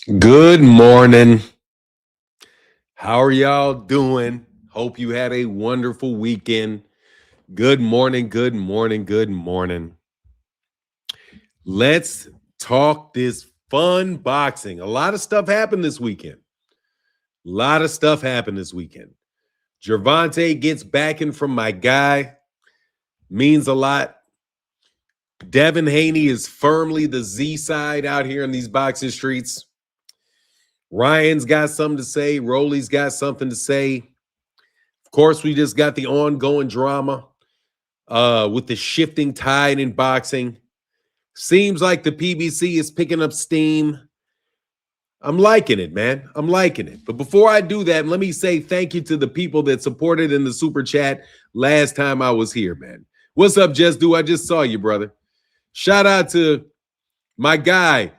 Good morning. How are y'all doing? Hope you had a wonderful weekend. Good morning, good morning, good morning. Let's talk this fun boxing. A lot of stuff happened this weekend. Gervonta gets backing from my guy. Means a lot. Devin Haney is firmly the Z side out here in these boxing streets. Ryan's got something to say. Rolly's got something to say. Of course, we just got the ongoing drama with the shifting tide in boxing. Seems like the PBC is picking up steam. I'm liking it, man. I'm liking it. But before I do that, let me say thank you to the people that supported in the super chat last time I was here, man. What's up, Just Do? I just saw you, brother. Shout out to my guy,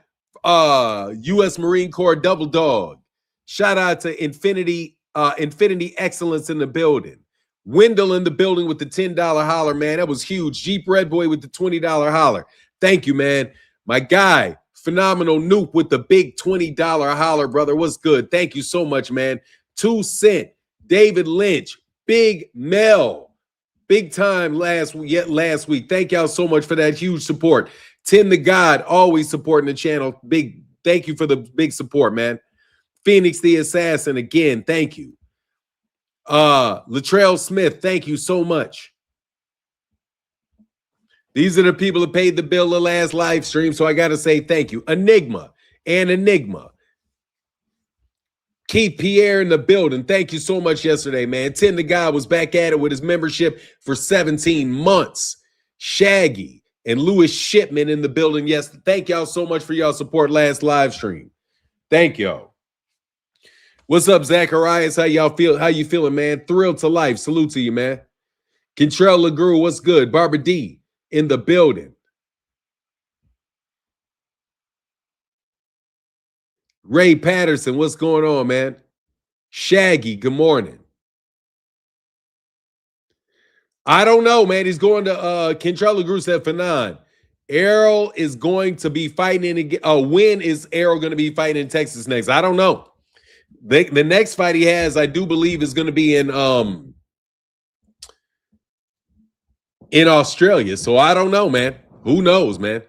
U.S. Marine Corps Double Dog. Shout out to Infinity Excellence in the building. Wendell in the building with the $10 holler, man. That was huge. Jeep Red Boy with the $20 holler. Thank you, man. My guy, Phenomenal Noop with the big $20 holler, brother. What's good? Thank you so much, man. 2 Cent, David Lynch, Big Mel. Big time last week. Thank y'all so much for that huge support. Tim the God, always supporting the channel. Big thank you for the big support, man. Phoenix the Assassin, again, thank you. Latrell Smith, thank you so much. These are the people that paid the bill the last live stream, so I got to say thank you. Enigma. Keith Pierre in the building. Thank you so much yesterday, man. Tim the Guy was back at it with his membership for 17 months. Shaggy and Louis Shipman in the building. Yes, thank y'all so much for y'all support last live stream. Thank y'all. What's up, Zacharias? How y'all feel? How you feeling, man? Thrilled to life. Salute to you, man. Kentrell LeGrew, what's good? Barbara D in the building. Ray Patterson, what's going on, man? Shaggy, good morning. I don't know, man. He's going to Kentrell LeGrew said Fanon. Errol is going to be fighting in when is Errol going to be fighting in Texas next? I don't know. The next fight he has, I do believe, is going to be in Australia. So I don't know, man. Who knows, man?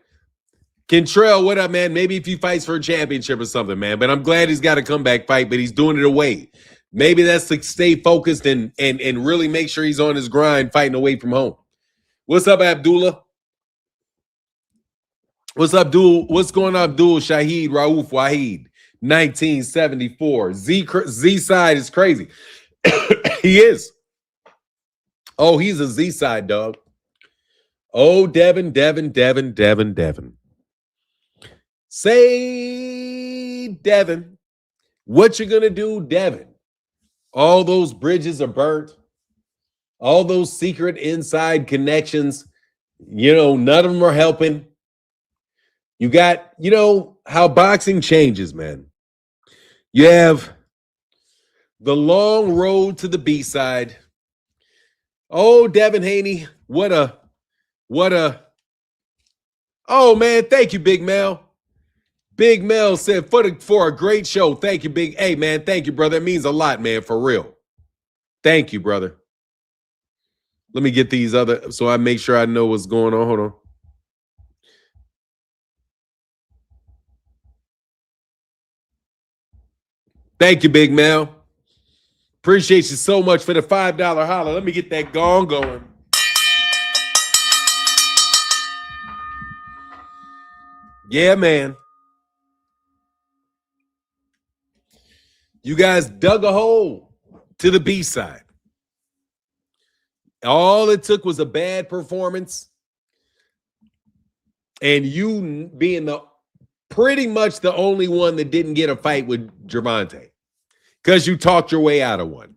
Kentrell, what up, man? Maybe if he fights for a championship or something, man. But I'm glad he's got a comeback fight, but he's doing it away. Maybe that's to stay focused and really make sure he's on his grind fighting away from home. What's up, Abdullah? What's up, Abdul? What's going on, Abdul Shahid Rauf Wahid? 1974. Z side is crazy. He is. Oh, he's a Z side, dog. Oh, Devin. Say, Devin, what you gonna do, Devin? All those bridges are burnt. All those secret inside connections, none of them are helping. You got, how boxing changes, man. You have the long road to the B side. Oh, Devin Haney, what a, oh, man, thank you, Big Mel. Big Mel said, for a great show. Thank you, Big. Hey, man, thank you, brother. It means a lot, man, for real. Thank you, brother. Let me get these other, so I make sure I know what's going on. Hold on. Thank you, Big Mel. Appreciate you so much for the $5 holler. Let me get that gong going. Yeah, man. You guys dug a hole to the B side. All it took was a bad performance and you being pretty much the only one that didn't get a fight with Gervonta because you talked your way out of one.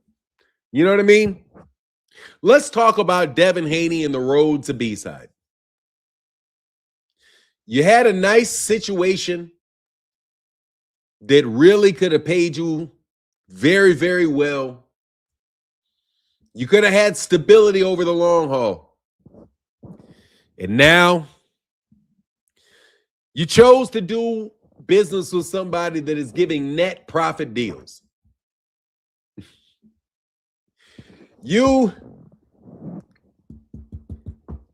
You know what I mean? Let's talk about Devin Haney and the road to B side. You had a nice situation that really could have paid you very, very well. You could have had stability over the long haul. And now you chose to do business with somebody that is giving net profit deals. You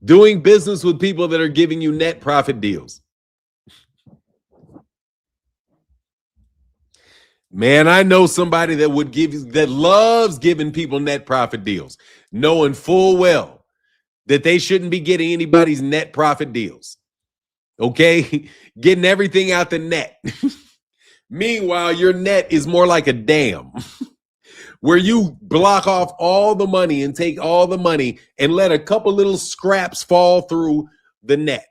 doing business with people that are giving you net profit deals. Man, I know somebody that would give you, that loves giving people net profit deals, knowing full well that they shouldn't be getting anybody's net profit deals. Okay? Getting everything out the net. Meanwhile, your net is more like a dam where you block off all the money and take all the money and let a couple little scraps fall through the net.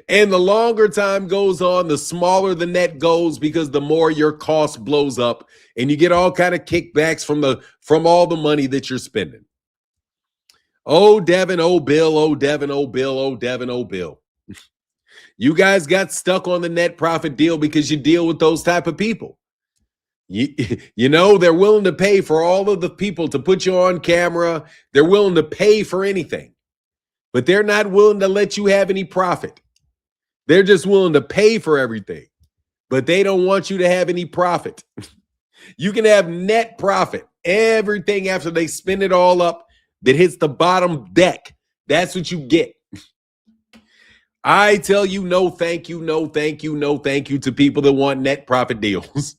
And the longer time goes on, the smaller the net goes because the more your cost blows up and you get all kind of kickbacks from all the money that you're spending. Oh, Devin, oh, Bill, oh, Devin, oh, Bill, oh, Devin, oh, Bill. You guys got stuck on the net profit deal because you deal with those type of people. You know, they're willing to pay for all of the people to put you on camera. They're willing to pay for anything, but they're not willing to let you have any profit. They're just willing to pay for everything, but they don't want you to have any profit. You can have net profit, everything after they spend it all up that hits the bottom deck. That's what you get. I tell you, no, thank you, no, thank you, no, thank you to people that want net profit deals.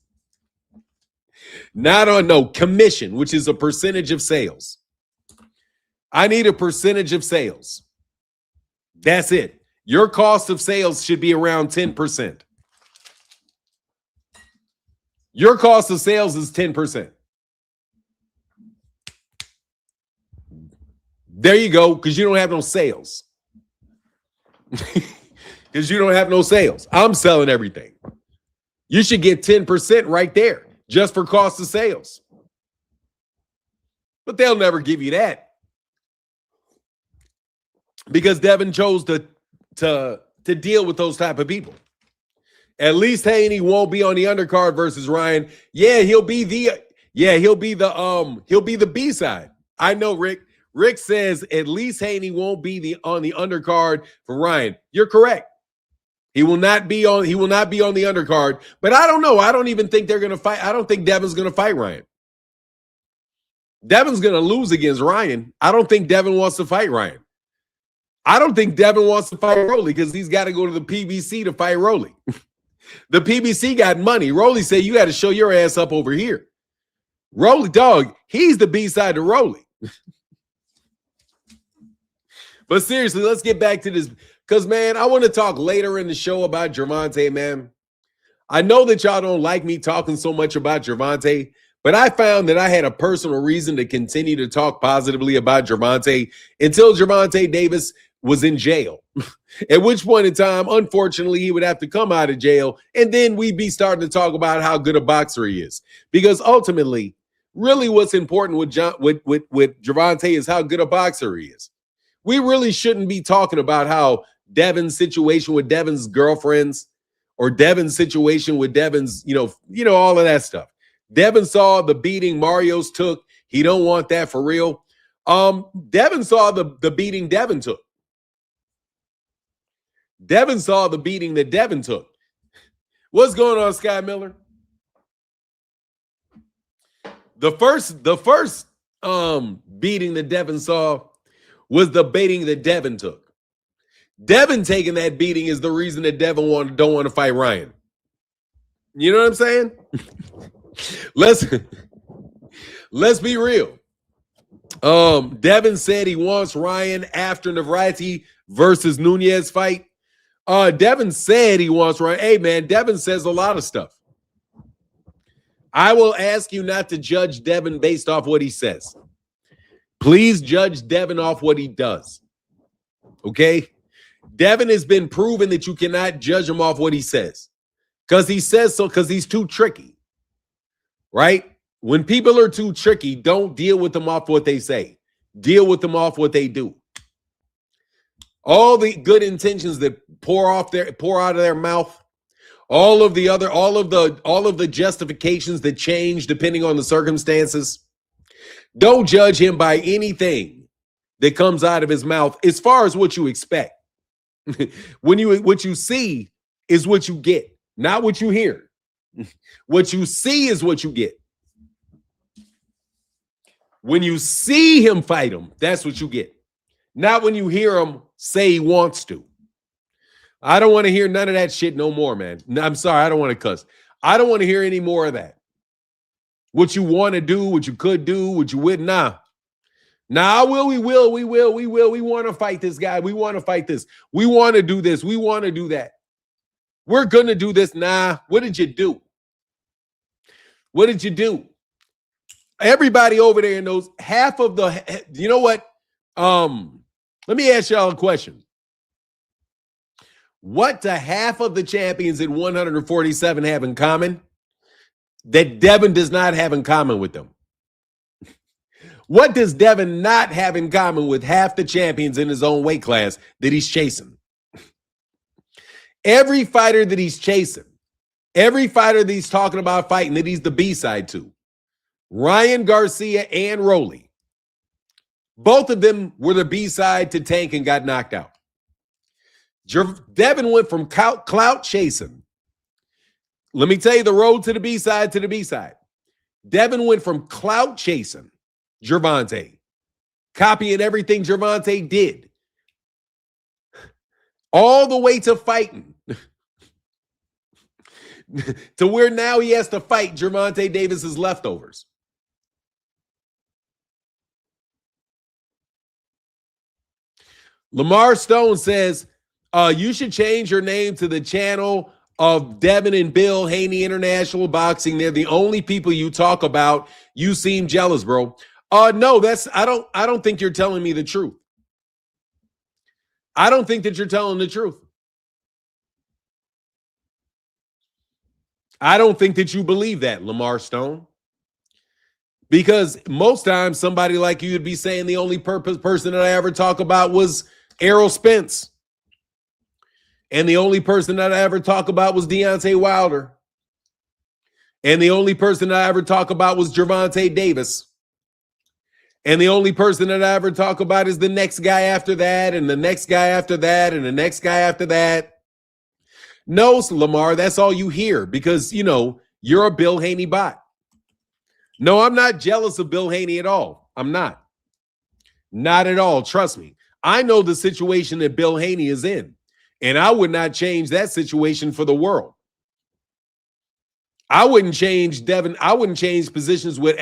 Not on no commission, which is a percentage of sales. I need a percentage of sales. That's it. Your cost of sales should be around 10%. Your cost of sales is 10%. There you go, because you don't have no sales. Because you don't have no sales. I'm selling everything. You should get 10% right there just for cost of sales. But they'll never give you that. Because Devin chose to deal with those type of people. At least Haney won't be on the undercard versus Ryan. Yeah, he'll be the B-side. I know, Rick. Rick says at least Haney won't be on the undercard for Ryan. You're correct. He will not be on the undercard, but I don't know. I don't even think they're going to fight. I don't think Devin's going to fight Ryan. Devin's going to lose against Ryan. I don't think Devin wants to fight Ryan. I don't think Devin wants to fight Rolly because he's got to go to the PBC to fight Rolly. The PBC got money. Rolly said, you got to show your ass up over here. Rolly, dog, he's the B-side to Rolly. But seriously, let's get back to this. Because, man, I want to talk later in the show about Gervonta, man. I know that y'all don't like me talking so much about Gervonta, but I found that I had a personal reason to continue to talk positively about Gervonta until Gervonta Davis was in jail. At which point in time, unfortunately, he would have to come out of jail, and then we'd be starting to talk about how good a boxer he is. Because ultimately, really what's important with Gervonta is how good a boxer he is. We really shouldn't be talking about how Devin's situation with Devin's girlfriends or Devin's situation with Devin's, you know, all of that stuff. Devin saw the beating Mario's took. He don't want that for real. Devin saw the beating Devin took. Devin saw the beating that Devin took. What's going on, Sky Miller? The first beating that Devin saw was the beating that Devin took. Devin taking that beating is the reason that Devin don't want to fight Ryan. You know what I'm saying? Let's be real. Devin said he wants Ryan after Navarrete versus Nunez fight. Devin said he wants Ryan. Hey, man, Devin says a lot of stuff. I will ask you not to judge Devin based off what he says. Please judge Devin off what he does. Okay? Devin has been proven that you cannot judge him off what he says. Because he says so, because he's too tricky. Right? When people are too tricky, don't deal with them off what they say. Deal with them off what they do. All the good intentions that pour out of their mouth, all of the justifications that change depending on the circumstances. Don't judge him by anything that comes out of his mouth as far as what you expect. What you see is what you get, not what you hear. What you see is what you get. When you see him fight him, that's what you get. Not when you hear him say he wants to. I don't want to hear none of that shit no more, man. I'm sorry, I don't want to cuss. I don't want to hear any more of that. What you want to do, what you could do, what you would, nah. Nah, we want to fight this guy. We want to fight this. We want to do this. We want to do that. We're going to do this. Nah, what did you do? What did you do? Everybody over there knows half of the, you know what? Let me ask y'all a question. What do half of the champions at 147 have in common that Devin does not have in common with them? What does Devin not have in common with half the champions in his own weight class that he's chasing? Every fighter that he's chasing, every fighter that he's talking about fighting that he's the B-side to, Ryan Garcia and Rolly, both of them were the B-side to Tank and got knocked out. Devin went from clout chasing. Let me tell you the road to the B-side to the B-side. Devin went from clout chasing Gervonta, copying everything Gervonta did, all the way to fighting, to where now he has to fight Gervonta Davis's leftovers. Lamar Stone says, you should change your name to the channel of Devin and Bill Haney International Boxing. They're the only people you talk about. You seem jealous, bro. No, I don't think you're telling me the truth. I don't think that you're telling the truth. I don't think that you believe that, Lamar Stone. Because most times somebody like you would be saying the only person that I ever talk about was Errol Spence. And the only person that I ever talk about was Deontay Wilder. And the only person that I ever talk about was Gervonta Davis. And the only person that I ever talk about is the next guy after that, and the next guy after that, and the next guy after that. No, Lamar, that's all you hear because, you know, you're a Bill Haney bot. No, I'm not jealous of Bill Haney at all. I'm not. Not at all. Trust me. I know the situation that Bill Haney is in, and I would not change that situation for the world. I wouldn't change Devin. I wouldn't change positions with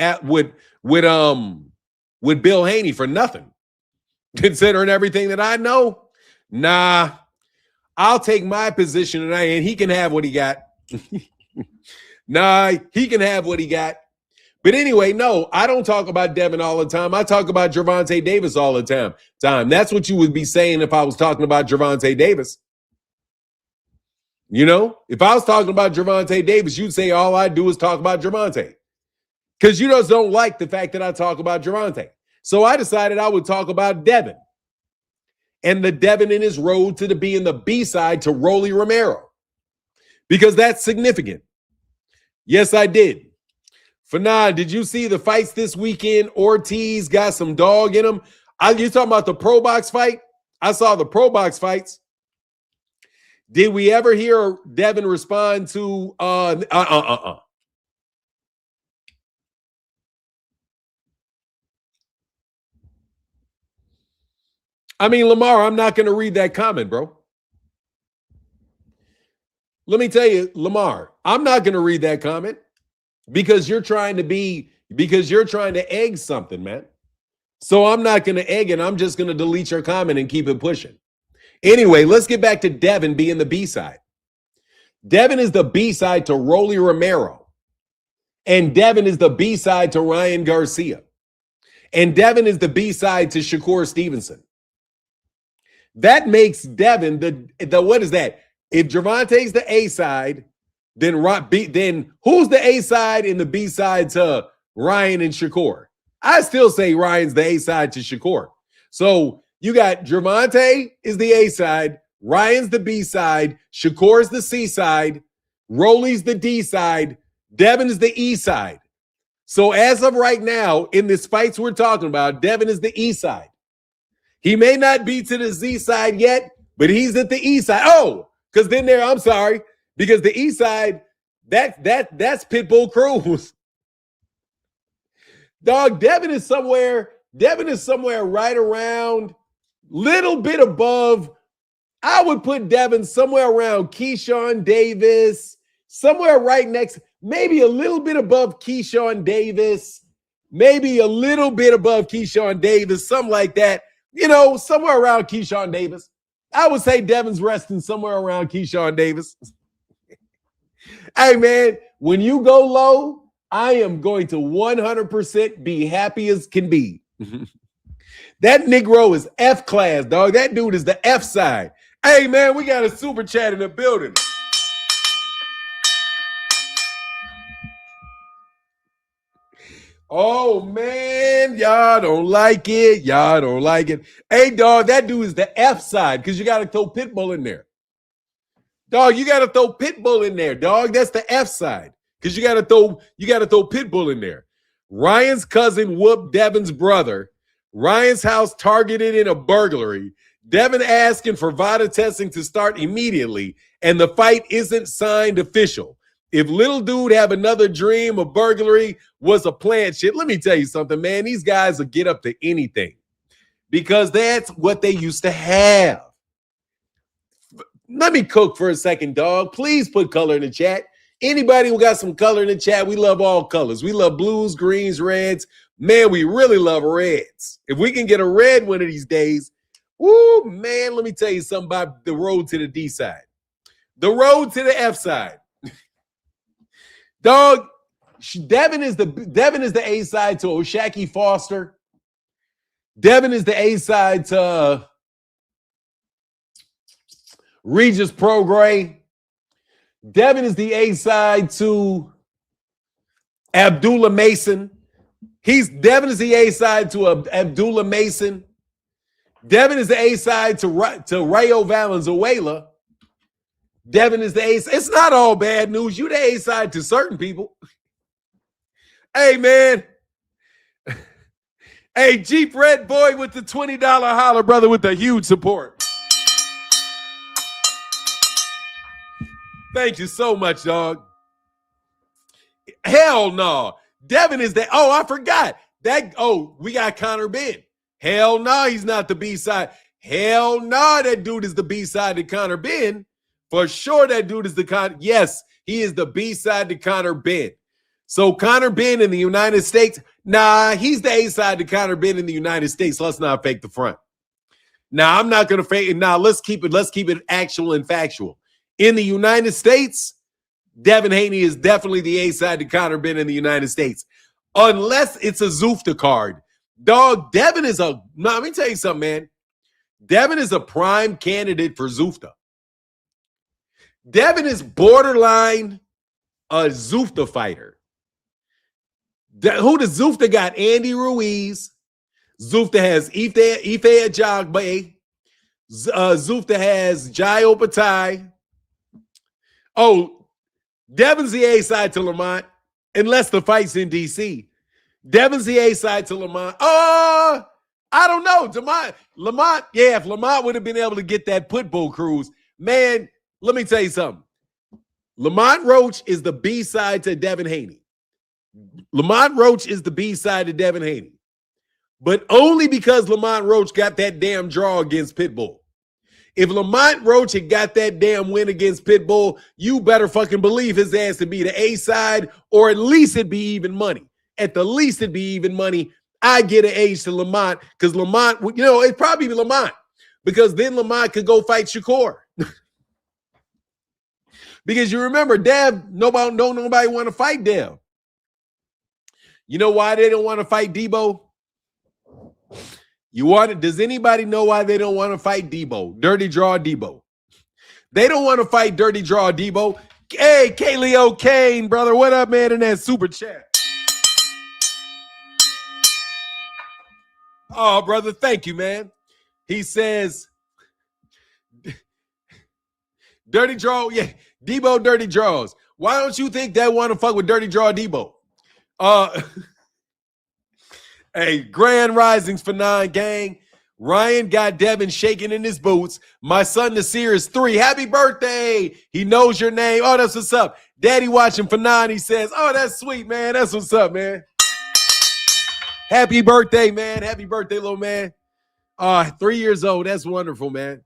Bill Haney for nothing. Considering everything that I know, nah, I'll take my position and he can have what he got. Nah, he can have what he got. But anyway, no, I don't talk about Devin all the time. I talk about Gervonta Davis all the time. That's what you would be saying if I was talking about Gervonta Davis. You know, if I was talking about Gervonta Davis, you'd say all I do is talk about Gervonta. Because you just don't like the fact that I talk about Gervonta. So I decided I would talk about Devin. And the Devin in his road to being the B-side to Rolly Romero. Because that's significant. Yes, I did. Fanon, did you see the fights this weekend? Ortiz got some dog in him. You talking about the Pro Box fight? I saw the Pro Box fights. Did we ever hear Devin respond to I mean, Lamar, I'm not going to read that comment, bro. Let me tell you, Lamar, I'm not going to read that comment because you're trying to egg something, man. So I'm not going to egg it. I'm just going to delete your comment and keep it pushing. Anyway, let's get back to Devin being the B-side. Devin is the B-side to Rolly Romero. And Devin is the B-side to Ryan Garcia. And Devin is the B-side to Shakur Stevenson. That makes Devin the what is that? If Gervonta's the A-side, then who's the A-side and the B-side to Ryan and Shakur? I still say Ryan's the A-side to Shakur. So you got Gervonta is the A-side, Ryan's the B-side, Shakur's the C-side, Rolly's the D-side, Devin is the E-side. So as of right now, in this fights we're talking about, Devin is the E-side. He may not be to the Z side yet, but he's at the E side. Oh, Because then there, I'm sorry, because the east side, that's Pitbull Cruz. Dog, Devin is somewhere right around, little bit above. I would put Devin somewhere around Keyshawn Davis, somewhere right next, maybe a little bit above Keyshawn Davis, maybe a little bit above Keyshawn Davis, something like that. You know, somewhere around Keyshawn Davis. I would say Devin's resting somewhere around Keyshawn Davis. Hey, man, when you go low, I am going to 100% be happy as can be. That Negro is F class, dog. That dude is the F side. Hey, man, we got a super chat in the building. Oh, man, y'all don't like it. Y'all don't like it. Hey, dog, that dude is the F side because you got to throw Pitbull in there. Dog, you got to throw Pitbull in there, dog. That's the F side because you got to throw Pitbull in there. Ryan's cousin whooped Devin's brother. Ryan's house targeted in a burglary. Devin asking for VADA testing to start immediately, and the fight isn't signed official. If little dude have another dream, a burglary was a planned shit. Let me tell you something, man. These guys will get up to anything because that's what they used to have. Let me cook for a second, dog. Please put color in the chat. Anybody who got some color in the chat, we love all colors. We love blues, greens, reds. Man, we really love reds. If we can get a red one of these days, woo, man, let me tell you something about the road to the D side. The road to the F side. Dog, Devin is the A side to Oshaki Foster. Devin is the A side to Regis Prograis. Devin is the A side to Abdullah Mason. Devin is the A side to Abdullah Mason. Devin is the A side to Rayo Valenzuela. Devin is the A side. It's not all bad news. You the A side to certain people. Hey, man. Hey, Jeep Red Boy with the $20 holler, brother, with the huge support. Thank you so much, dog. Hell no. Devin is the, oh, I forgot. We got Connor Ben. Hell no, he's not the B-side. Hell no, that dude is the B-side to Connor Ben. For sure, that dude is yes, he is the B-side to Connor Ben. So Connor Ben in the United States, nah, he's the A-side to Connor Ben in the United States. Let's not fake the front. Now, I'm not going to fake it. Now, let's keep it actual and factual. In the United States, Devin Haney is definitely the A-side to Connor Ben in the United States. Unless it's a Zufta card. Dog, Devin is let me tell you something, man. Devin is a prime candidate for Zufta. Devin is borderline a Zufta fighter. Who does Zufta got? Andy Ruiz. Zufta has Ife Ajagbe. Zufta has Geopolitical. Oh, Devin's the A-side to Lamont, unless the fight's in D.C. Devin's the A-side to Lamont. I don't know. Lamont, yeah, if Lamont would have been able to get that Pitbull Cruz, man, let me tell you something. Lamont Roach is the B-side to Devin Haney. Lamont Roach is the B-side to Devin Haney. But only because Lamont Roach got that damn draw against Pitbull. If Lamont Roach had got that damn win against Pitbull, you better fucking believe his ass to be the A-side, or at least it'd be even money. At the least it'd be even money. I get an age to Lamont because Lamont, it'd probably be Lamont because then Lamont could go fight Shakur. Because you remember, Dev, nobody want to fight Dev. You know why they don't want to fight Debo? Does anybody know why they don't want to fight Debo? Dirty Draw Debo. They don't want to fight Dirty Draw Debo. Hey, Kaleo Kane, brother. What up, man, in that super chat? Oh, brother, thank you, man. He says, Dirty Draw, yeah, Debo Dirty Draws. Why don't you think they want to fuck with Dirty Draw Debo? Hey, Grand Risings for 9 gang. Ryan got Devin shaking in his boots. My son Nasir is 3. Happy birthday. He knows your name. Oh, that's what's up. Daddy watching for 9. He says, oh, that's sweet, man. That's what's up, man. Happy birthday, man. Happy birthday, little man. 3 years old. That's wonderful, man.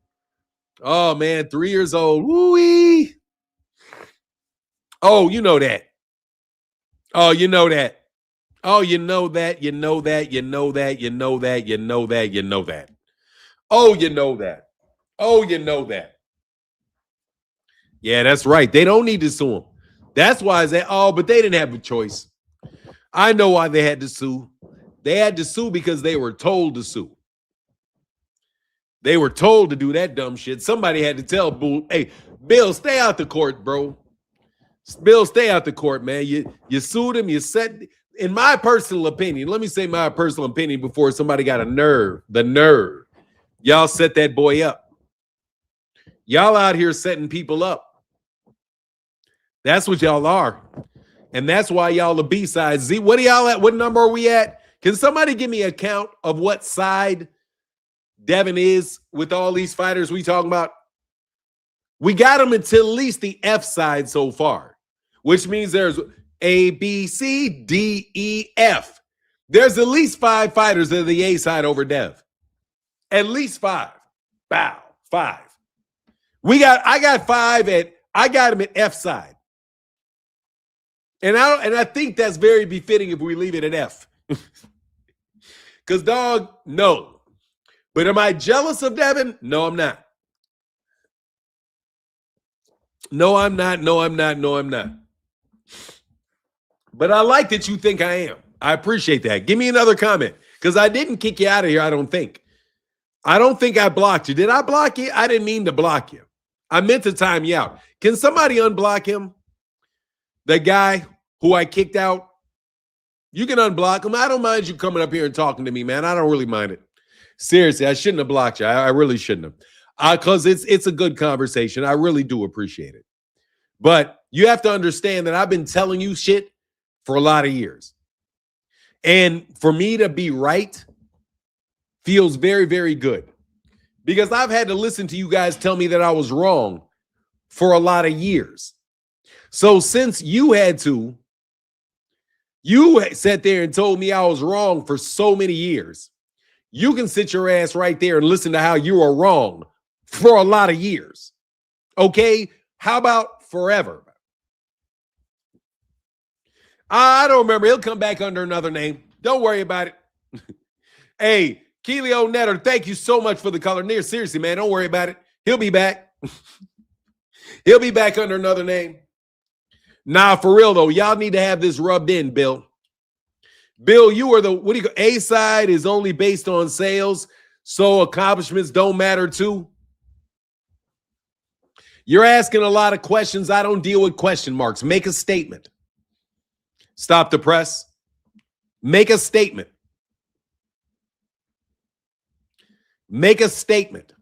Oh, man, 3 years old. Woo-wee. Oh, you know that. Oh, you know that. Oh, you know that, you know that, you know that, you know that, you know that, you know that. Oh, you know that. Oh, you know that. Yeah, that's right. They don't need to sue him. That's why but they didn't have a choice. I know why they had to sue. They had to sue because they were told to sue. They were told to do that dumb shit. Somebody had to tell Bull, hey, Bill, stay out the court, bro. Bill, stay out the court, man. You sued him, you said... In my personal opinion, let me say my personal opinion before somebody got the nerve. Y'all set that boy up. Y'all out here setting people up. That's what y'all are. And that's why y'all the B-side. Z, what are y'all at? What number are we at? Can somebody give me a count of what side Devin is with all these fighters we talking about? We got him until at least the F side so far, which means there's A, B, C, D, E, F. There's at least 5 fighters of the A side over Dev. At least 5. Bow. 5. I got 5 I got him at F side. And I think that's very befitting if we leave it at F. Because, dog, no. But am I jealous of Devin? No, I'm not. No, I'm not. No, I'm not. No, I'm not. But I like that you think I am. I appreciate that. Give me another comment because I didn't kick you out of here, I don't think. I don't think I blocked you. Did I block you? I didn't mean to block you. I meant to time you out. Can somebody unblock him? The guy who I kicked out? You can unblock him. I don't mind you coming up here and talking to me, man. I don't really mind it. Seriously, I shouldn't have blocked you. I really shouldn't have. Because it's a good conversation. I really do appreciate it. But you have to understand that I've been telling you shit for a lot of years. And for me to be right feels very, very good. Because I've had to listen to you guys tell me that I was wrong for a lot of years. So since you sat there and told me I was wrong for so many years, you can sit your ass right there and listen to how you are wrong for a lot of years. Okay? How about forever? I don't remember. He'll come back under another name. Don't worry about it. Hey, Keelio Netter, thank you so much for the color. Near, seriously, man, don't worry about it. He'll be back. He'll be back under another name. Nah, for real, though, y'all need to have this rubbed in, Bill. Bill, you are the, A side is only based on sales, so accomplishments don't matter too. You're asking a lot of questions. I don't deal with question marks. Make a statement. Stop the press. Make a statement. Make a statement.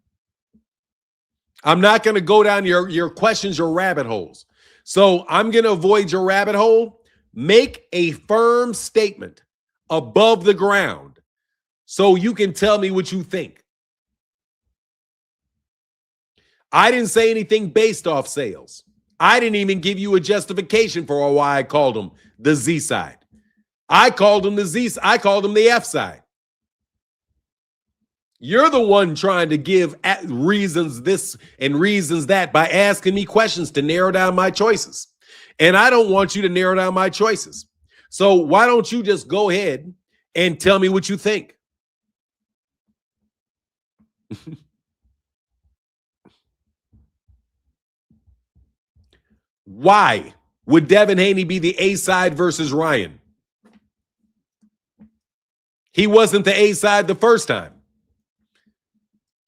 I'm not going to go down your questions or rabbit holes. So I'm going to avoid your rabbit hole. Make a firm statement above the ground so you can tell me what you think. I didn't say anything based off sales. I didn't even give you a justification for why I called them the Z side. I called them the Z. I called them the F side. You're the one trying to give reasons this and reasons that by asking me questions to narrow down my choices. And I don't want you to narrow down my choices. So why don't you just go ahead and tell me what you think? Why would Devin Haney be the A side versus Ryan? He wasn't the A side the first time.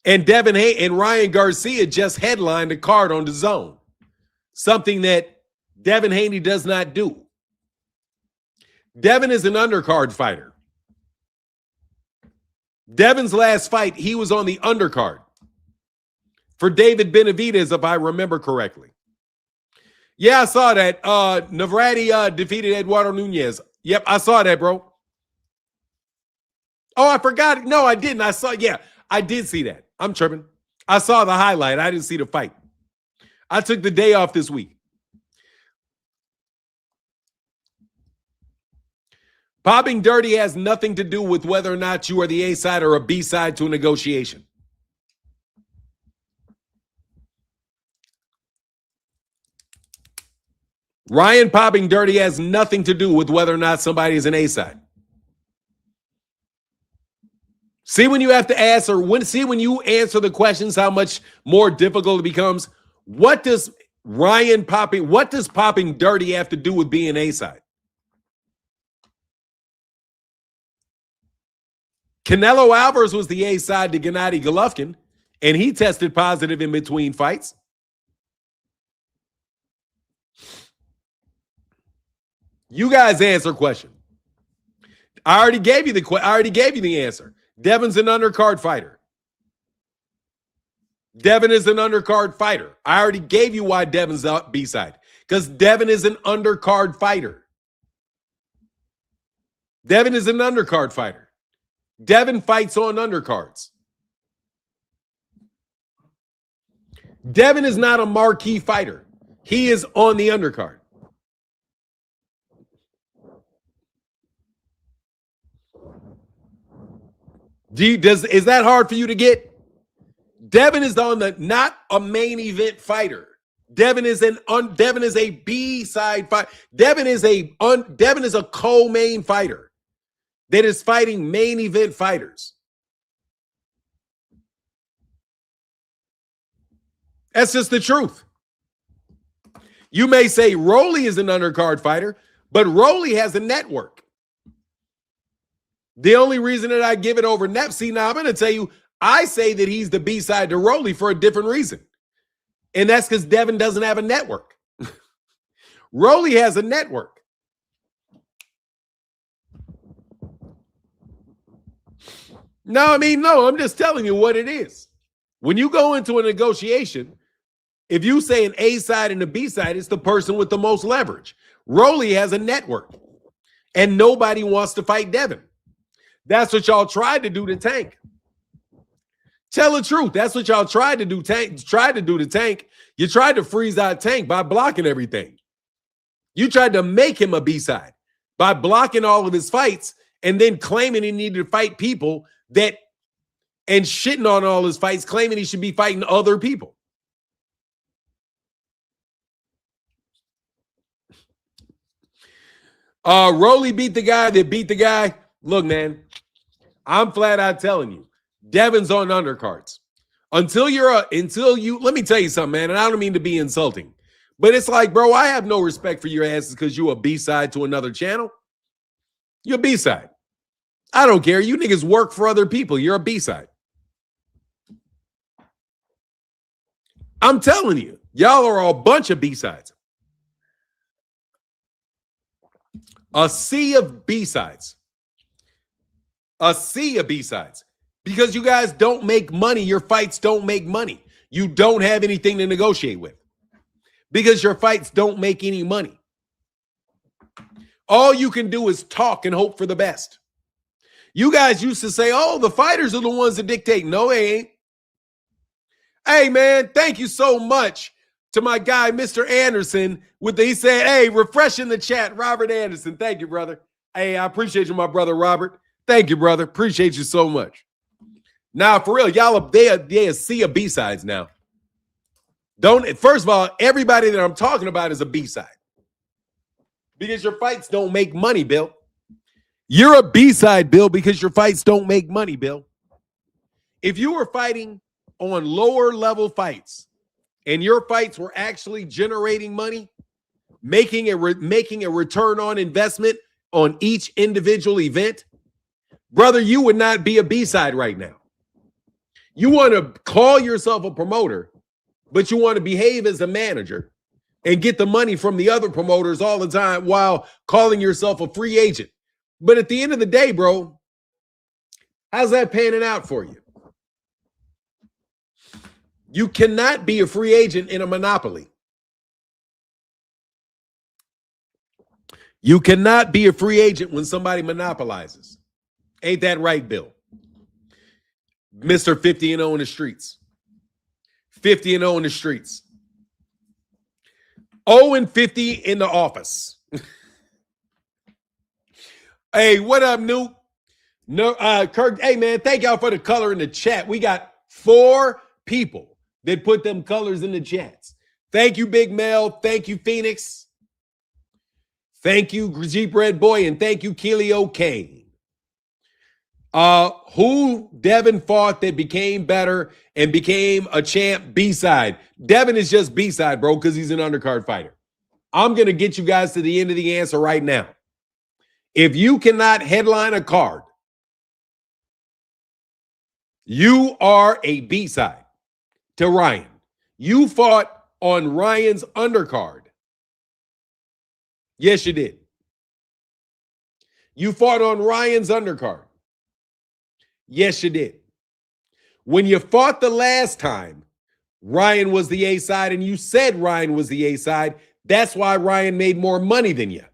And Devin Haney and Ryan Garcia just headlined a card on the zone. Something that Devin Haney does not do. Devin is an undercard fighter. Devin's last fight, he was on the undercard for David Benavidez, if I remember correctly. Yeah, I saw that. Navrati defeated Eduardo Nunez. Yep, I saw that, bro. Oh, I forgot. No, I didn't. I saw, yeah. I did see that. I'm tripping. I saw the highlight. I didn't see the fight. I took the day off this week. Popping dirty has nothing to do with whether or not you are the A side or a B side to a negotiation. Ryan popping dirty has nothing to do with whether or not somebody is an A side. See when you have to answer, when you answer the questions, how much more difficult it becomes. What does popping dirty have to do with being A side? Canelo Alvarez was the A side to Gennady Golovkin, and he tested positive in between fights. You guys answer question. I already gave you the answer. Devin's an undercard fighter. Devin is an undercard fighter. I already gave you why Devin's the B-side. Because Devin is an undercard fighter. Devin is an undercard fighter. Devin fights on undercards. Devin is not a marquee fighter. He is on the undercard. Is that hard for you to get? Devin is not a main event fighter. Devin is a B-side fighter. Devin is a co-main fighter that is fighting main event fighters. That's just the truth. You may say Rolly is an undercard fighter, but Rolly has a network. The only reason that I give it over Nepsi, now I'm going to tell you, I say that he's the B-side to Rolly for a different reason. And that's because Devin doesn't have a network. Rolly has a network. No, I'm just telling you what it is. When you go into a negotiation, if you say an A side and a B side, it's the person with the most leverage. Rolly has a network, and nobody wants to fight Devin. That's what y'all tried to do to Tank. Tell the truth. That's what y'all tried to do. Tried to do to Tank. You tried to freeze out Tank by blocking everything. You tried to make him a B-side by blocking all of his fights and then claiming he needed to fight people and shitting on all his fights, claiming he should be fighting other people. Rolly beat the guy that beat the guy. Look, man, I'm flat out telling you, Devin's on undercards. Until you, let me tell you something, man, and I don't mean to be insulting, but it's like, bro, I have no respect for your asses because you a B-side to another channel. You're a B-side. I don't care. You niggas work for other people. You're a B-side. I'm telling you, y'all are a bunch of B-sides. A sea of B-sides. A sea of B-sides. Because you guys don't make money. Your fights don't make money. You don't have anything to negotiate with. Because your fights don't make any money. All you can do is talk and hope for the best. You guys used to say, oh, the fighters are the ones that dictate. No, they ain't. Hey, man, thank you so much to my guy, Mr. Anderson. He said, hey, refreshing the chat, Robert Anderson. Thank you, brother. Hey, I appreciate you, my brother, Robert. Thank you, brother. Appreciate you so much. Now, for real, y'all, they a sea of B-sides now. First of all, everybody that I'm talking about is a B-side. Because your fights don't make money, Bill. You're a B-side, Bill, because your fights don't make money, Bill. If you were fighting on lower level fights and your fights were actually generating money, making a return on investment on each individual event, brother, you would not be a B-side right now. You want to call yourself a promoter, but you want to behave as a manager and get the money from the other promoters all the time while calling yourself a free agent. But at the end of the day, bro, how's that panning out for you? You cannot be a free agent in a monopoly. You cannot be a free agent when somebody monopolizes. Ain't that right, Bill? Mr. 50 and 0 in the streets. 50 and 0 in the streets. 0 and 50 in the office. Hey, what up, Nuke? No, Kirk. Hey, man, thank y'all for the color in the chat. We got 4 people that put them colors in the chats. Thank you, Big Mel. Thank you, Phoenix. Thank you, Jeep Red Boy, and thank you, Keelio Kane. Who Devin fought that became better and became a champ? B-side. Devin is just B-side, bro, because he's an undercard fighter. I'm going to get you guys to the end of the answer right now. If you cannot headline a card, you are a B-side to Ryan. You fought on Ryan's undercard. Yes, you did. You fought on Ryan's undercard. Yes, you did. When you fought the last time, Ryan was the A side, and you said Ryan was the A side. That's why Ryan made more money than you.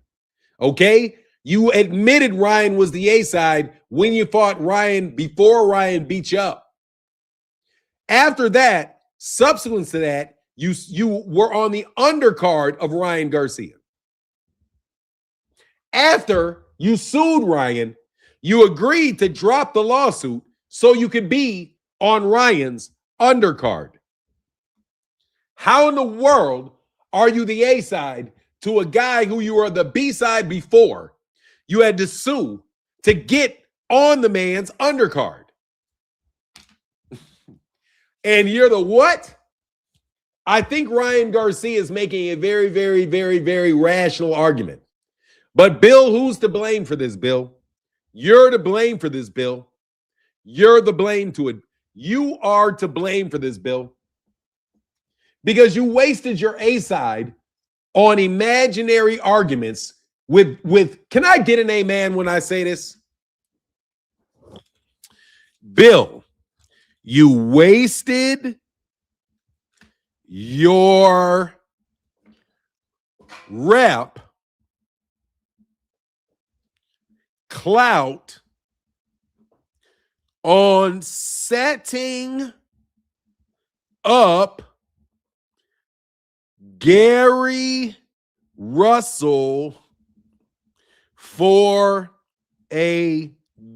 Okay? You admitted Ryan was the A side when you fought Ryan before Ryan beat you up. After that, subsequent to that, you were on the undercard of Ryan Garcia. After you sued Ryan, you agreed to drop the lawsuit so you could be on Ryan's undercard. How in the world are you the A side to a guy who you were the B side before? You had to sue to get on the man's undercard. And you're the what? I think Ryan Garcia is making a very, very, very, very rational argument. But Bill, who's to blame for this, Bill? You're to blame for this, Bill. You're the blame to it. You are to blame for this, Bill. Because you wasted your A side on imaginary arguments with can I get an amen when I say this? Bill, you wasted your rep clout on setting up Gary Russell for a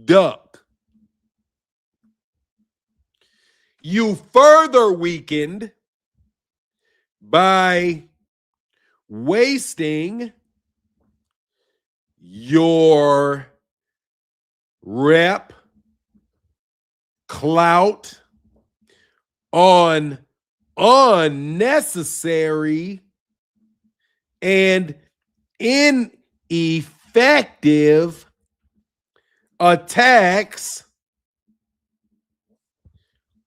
duck. You further weakened by wasting your rep clout on unnecessary and ineffective attacks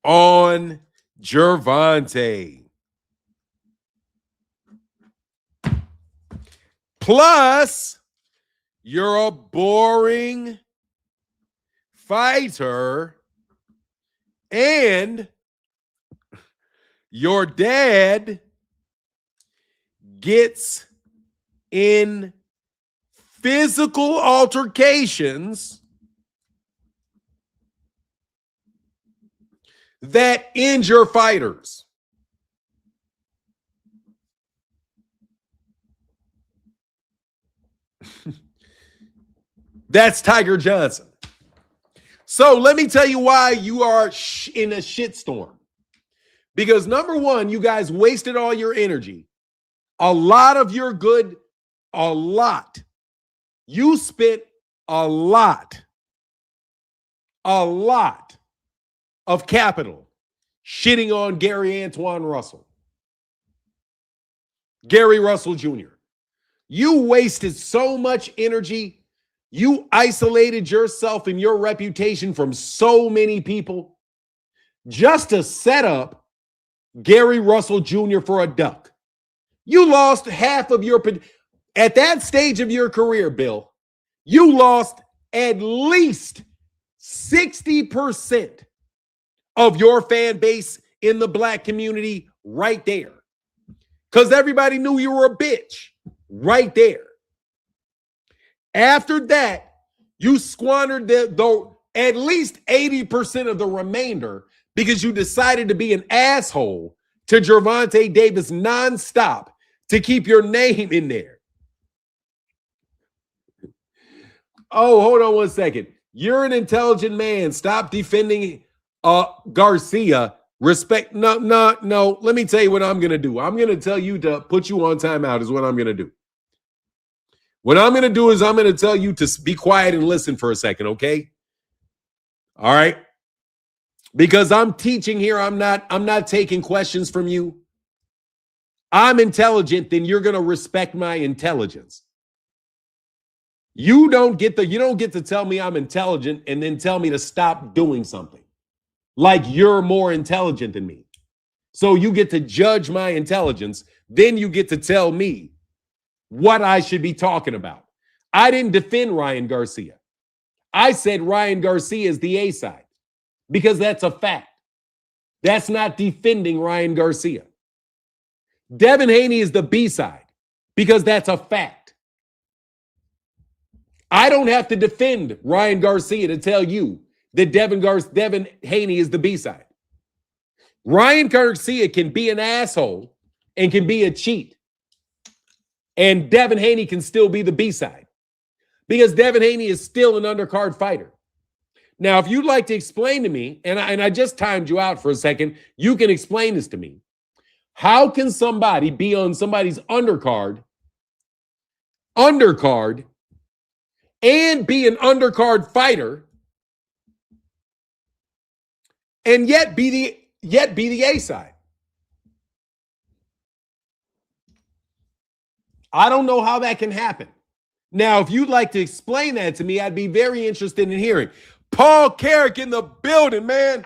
on Gervonta. Plus, you're a boring fighter, and your dad gets in physical altercations that injure fighters. That's Tiger Johnson. So let me tell you why you are in a shitstorm. Because number one, you guys wasted all your energy. A lot of your good, a lot. You spent a lot of capital shitting on Gary Antoine Russell. Gary Russell Jr. You wasted so much energy. You isolated yourself and your reputation from so many people just to set up Gary Russell Jr. for a duck. You lost half of your, at that stage of your career, Bill, you lost at least 60% of your fan base in the black community right there. Because everybody knew you were a bitch right there. After that, you squandered at least 80% of the remainder because you decided to be an asshole to Gervonta Davis nonstop to keep your name in there. Oh, hold on one second. You're an intelligent man. Stop defending Garcia. Respect. No. Let me tell you what I'm going to do. I'm going to tell you to put you on timeout is what I'm going to do. What I'm going to do is I'm going to tell you to be quiet and listen for a second, okay? All right? Because I'm teaching here. I'm not taking questions from you. I'm intelligent, then you're going to respect my intelligence. You don't get to tell me I'm intelligent and then tell me to stop doing something. Like you're more intelligent than me. So you get to judge my intelligence, then you get to tell me what I should be talking about. I didn't defend Ryan Garcia. I said Ryan Garcia is the A side because that's a fact. That's not defending Ryan Garcia. Devin Haney is the B side because that's a fact. I don't have to defend Ryan Garcia to tell you that Devin Haney is the B side. Ryan Garcia can be an asshole and can be a cheat. And Devin Haney can still be the B side because Devin Haney is still an undercard fighter. Now, if you'd like to explain to me, and I just timed you out for a second, you can explain this to me. How can somebody be on somebody's undercard, and be an undercard fighter, and yet be the A side? I don't know how that can happen. Now, if you'd like to explain that to me, I'd be very interested in hearing. Paul Carrick in the building, man.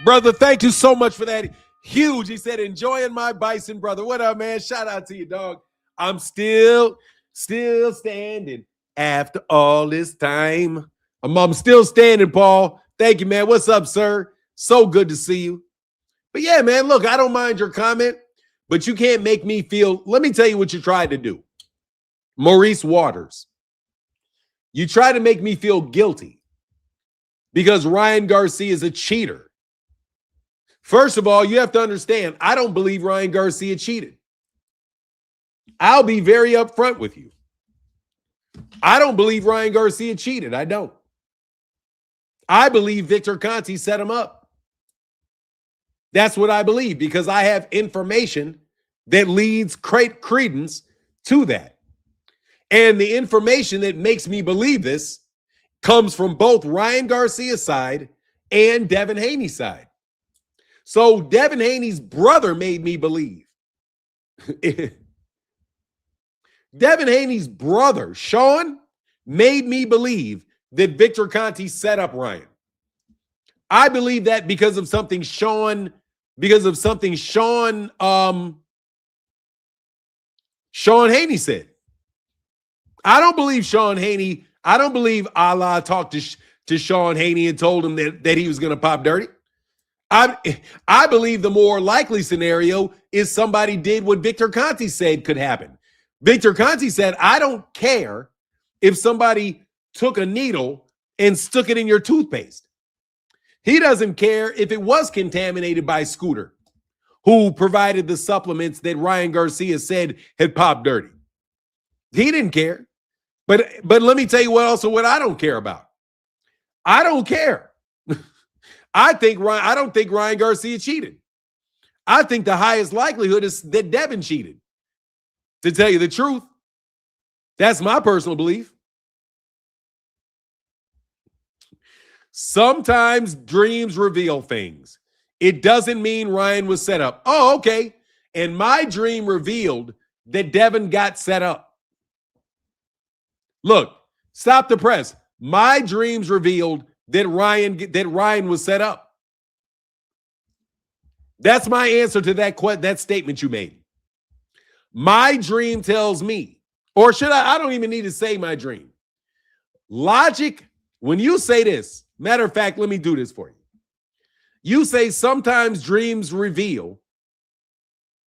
Brother, thank you so much for that. Huge. He said, enjoying my bison, brother. What up, man? Shout out to you, dog. I'm still standing after all this time. I'm still standing, Paul. Thank you, man. What's up, sir? So good to see you. But yeah, man, look, I don't mind your comment, but you can't make me feel. Let me tell you what you tried to do. Maurice Waters. You try to make me feel guilty because Ryan Garcia is a cheater. First of all, you have to understand, I don't believe Ryan Garcia cheated. I'll be very upfront with you. I don't believe Ryan Garcia cheated. I don't. I believe Victor Conte set him up. That's what I believe because I have information that leads credence to that. And the information that makes me believe this comes from both Ryan Garcia's side and Devin Haney's side. So Devin Haney's brother made me believe. Devin Haney's brother, Sean, made me believe that Victor Conte set up Ryan. I believe that because of something Sean Haney said. I don't believe Sean Haney. I don't believe Allah talked to Sean Haney and told him that he was going to pop dirty. I believe the more likely scenario is somebody did what Victor Conte said could happen. Victor Conte said, I don't care if somebody took a needle and stuck it in your toothpaste. He doesn't care if it was contaminated by Scooter, who provided the supplements that Ryan Garcia said had popped dirty. He didn't care. But let me tell you what I don't care about. I don't care. I don't think Ryan Garcia cheated. I think the highest likelihood is that Devin cheated. To tell you the truth, that's my personal belief. Sometimes dreams reveal things. It doesn't mean Ryan was set up. Oh, okay. And my dream revealed that Devin got set up. Look, stop the press. My dreams revealed that Ryan was set up. That's my answer to that statement you made. My dream tells me, or should I don't even need to say my dream. Logic, when you say this, matter of fact, let me do this for you. You say sometimes dreams reveal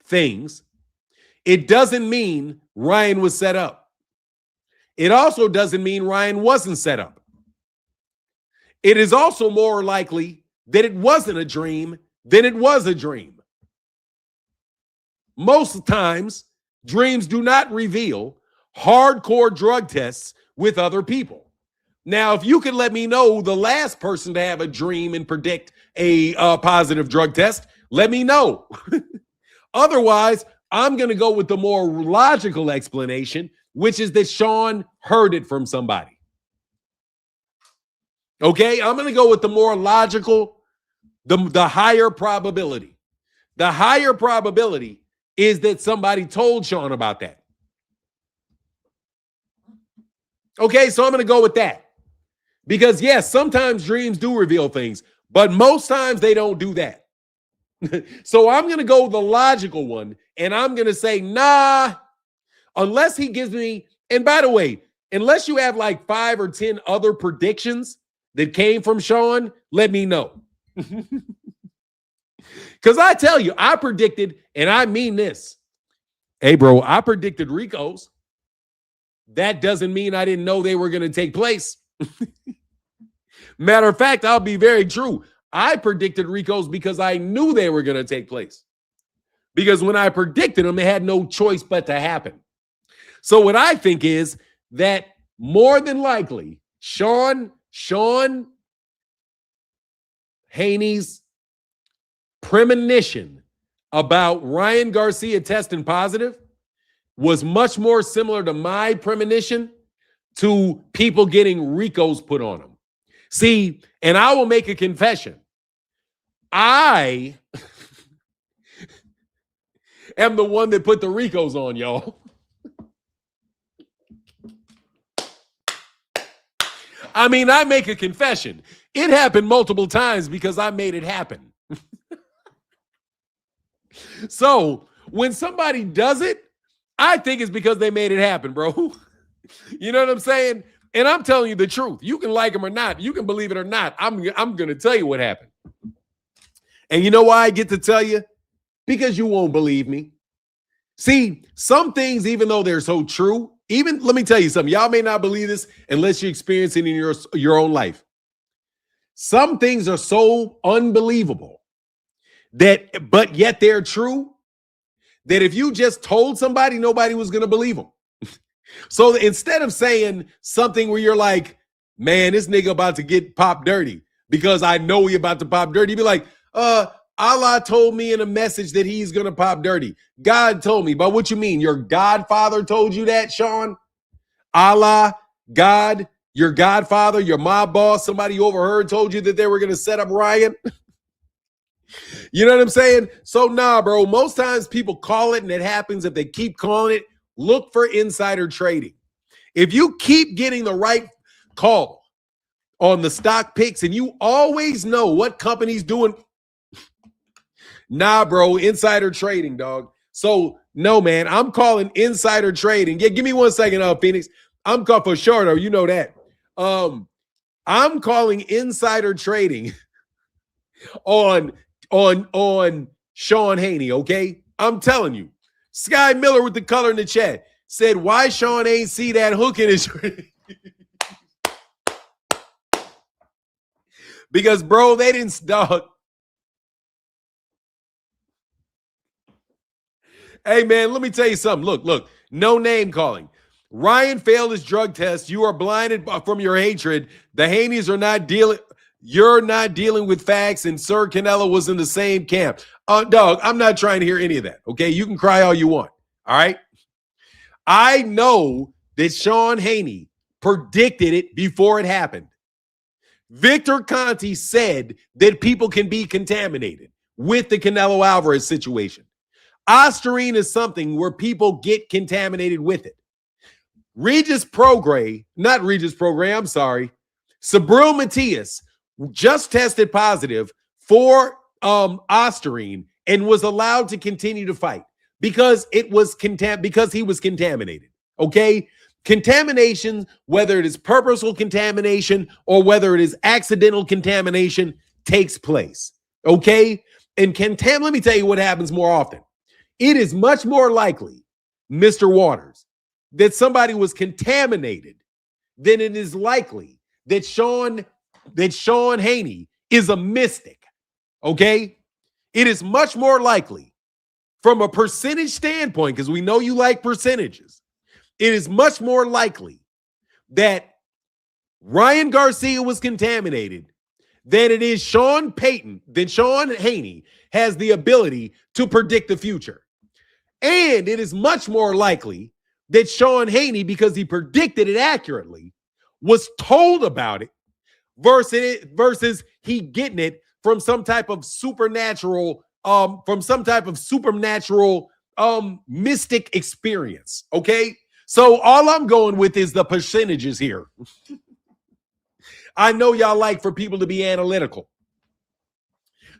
things. It doesn't mean Ryan was set up. It also doesn't mean Ryan wasn't set up. It is also more likely that it wasn't a dream than it was a dream. Most times, dreams do not reveal hardcore drug tests with other people. Now, if you could let me know the last person to have a dream and predict a positive drug test, let me know. Otherwise, I'm going to go with the more logical explanation, which is that Sean heard it from somebody. Okay, I'm going to go with the more logical, the higher probability. The higher probability is that somebody told Sean about that. Okay, so I'm going to go with that. Because, yes, sometimes dreams do reveal things, but most times they don't do that. So I'm going to go with the logical one, and I'm going to say, nah, unless he gives me, and by the way, unless you have like 5 or 10 other predictions that came from Sean, let me know. Because I tell you, I predicted, and I mean this. Hey, bro, I predicted Rico's. That doesn't mean I didn't know they were going to take place. Matter of fact, I'll be very true. I predicted Rico's because I knew they were going to take place. Because when I predicted them, it had no choice but to happen. So what I think is that more than likely, Sean Haney's premonition about Ryan Garcia testing positive was much more similar to my premonition to people getting Rico's put on them. See, and I will make a confession. I am the one that put the Rico's on, y'all. I mean, I make a confession. It happened multiple times because I made it happen. So when somebody does it, I think it's because they made it happen, bro. You know what I'm saying? And I'm telling you the truth. You can like them or not. You can believe it or not. I'm going to tell you what happened. And you know why I get to tell you? Because you won't believe me. See, some things, even though they're so true, even, let me tell you something. Y'all may not believe this unless you experience it in your own life. Some things are so unbelievable but yet they're true, that if you just told somebody, nobody was going to believe them. So instead of saying something where you're like, man, this nigga about to get popped dirty because I know he about to pop dirty, be like, Allah told me in a message that he's going to pop dirty. God told me. But what you mean? Your godfather told you that, Sean? Allah, God, your godfather, your mob boss, somebody you overheard told you that they were going to set up Ryan? You know what I'm saying? So nah, bro, most times people call it and it happens. If they keep calling it, look for insider trading. If you keep getting the right call on the stock picks and you always know what company's doing, nah, bro, insider trading, dog. So no, man, I'm calling insider trading. Yeah, give me 1 second, Phoenix. I'm calling for sure, though. You know that. I'm calling insider trading on Sean Haney, okay? I'm telling you. Sky Miller with the color in the chat said, why Sean ain't see that hook in his because, bro, they didn't dog. Hey, man, let me tell you something. Look, no name calling. Ryan failed his drug test. You are blinded from your hatred. The Haneys are not dealing. You're not dealing with facts, and Sir Canelo was in the same camp. Dog, I'm not trying to hear any of that, okay? You can cry all you want, all right? I know that Sean Haney predicted it before it happened. Victor Conte said that people can be contaminated with the Canelo Alvarez situation. Ostarine is something where people get contaminated with it. Sabril Matias just tested positive for Ostarine and was allowed to continue to fight because he was contaminated. Okay? Contamination, whether it is purposeful contamination or whether it is accidental contamination, takes place. Okay? And let me tell you what happens more often. It is much more likely, Mr. Waters, that somebody was contaminated, then it is likely that Sean Haney is a mystic. Okay? It is much more likely from a percentage standpoint, because we know you like percentages. It is much more likely that Ryan Garcia was contaminated than it is Sean Haney has the ability to predict the future. And it is much more likely that Sean Haney, because he predicted it accurately, was told about it versus he getting it from some type of supernatural mystic experience. Okay? So all I'm going with is the percentages here. I know y'all like for people to be analytical.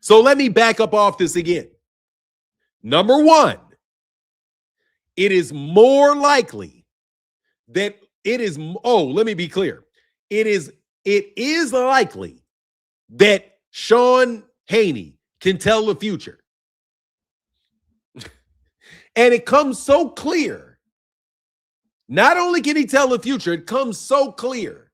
So let me back up off this again. Number one, it is more likely that let me be clear. It is likely that Sean Haney can tell the future. And it comes so clear. Not only can he tell the future, it comes so clear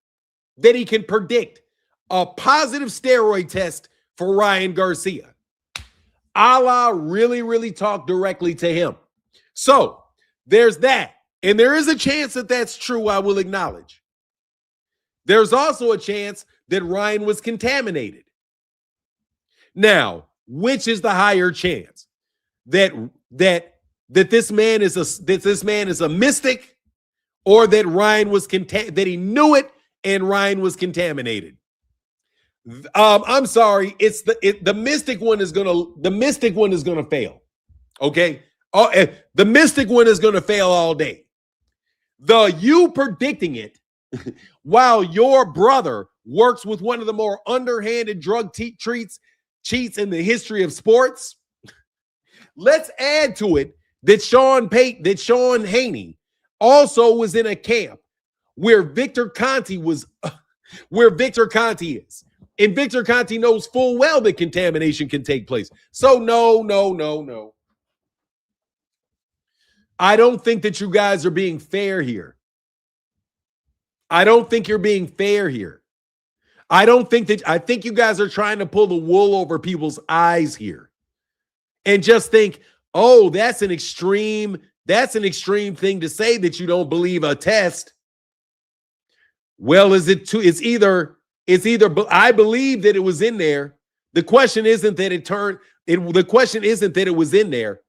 that he can predict a positive steroid test for Ryan Garcia. Allah really, really talk directly to him. So there's that. And there is a chance that that's true, I will acknowledge. There's also a chance that Ryan was contaminated. Now, which is the higher chance? That this man is a mystic, or that Ryan was that he knew it and Ryan was contaminated? I'm sorry, the mystic one is gonna fail. Okay, the mystic one is gonna fail all day. You predicting it while your brother works with one of the more underhanded drug cheats in the history of sports. Let's add to it that Sean Haney also was in a camp where Victor Conti is. And Victor Conti knows full well that contamination can take place. So no. I don't think that you guys are being fair here. I don't think you're being fair here. I think you guys are trying to pull the wool over people's eyes here and just think, oh, that's an extreme thing to say, that you don't believe a test. Well, it's either I believe that it was in there. The question isn't that it was in there.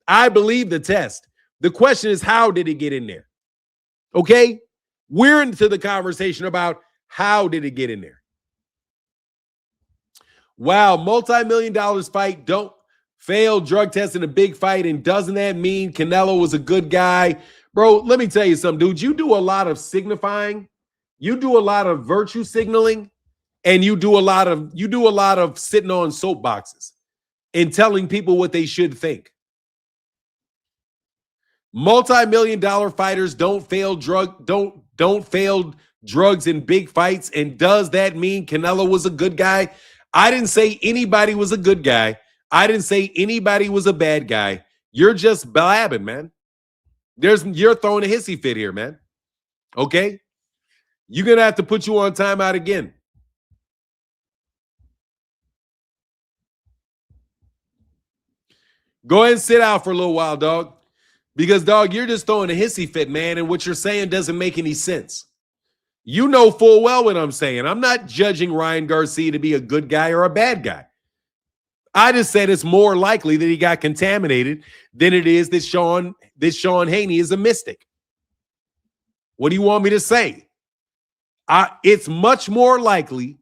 I believe the test. The question is, how did it get in there? Okay? We're into the conversation about how did it get in there. Wow, multi-million-dollar fight, don't fail drug test in a big fight, and doesn't that mean Canelo was a good guy? Bro, let me tell you something, dude. You do a lot of signifying, you do a lot of virtue signaling, and you do a lot of sitting on soapboxes and telling people what they should think. Multi-million-dollar fighters don't fail drugs in big fights, and does that mean Canelo was a good guy? I didn't say anybody was a good guy. I didn't say anybody was a bad guy. You're just blabbing, man. You're throwing a hissy fit here, man. Okay? You're going to have to put you on timeout again. Go ahead and sit out for a little while, dog. Because, dog, you're just throwing a hissy fit, man, and what you're saying doesn't make any sense. You know full well what I'm saying. I'm not judging Ryan Garcia to be a good guy or a bad guy. I just said it's more likely that he got contaminated than it is that Sean Haney is a mystic. What do you want me to say? It's much more likely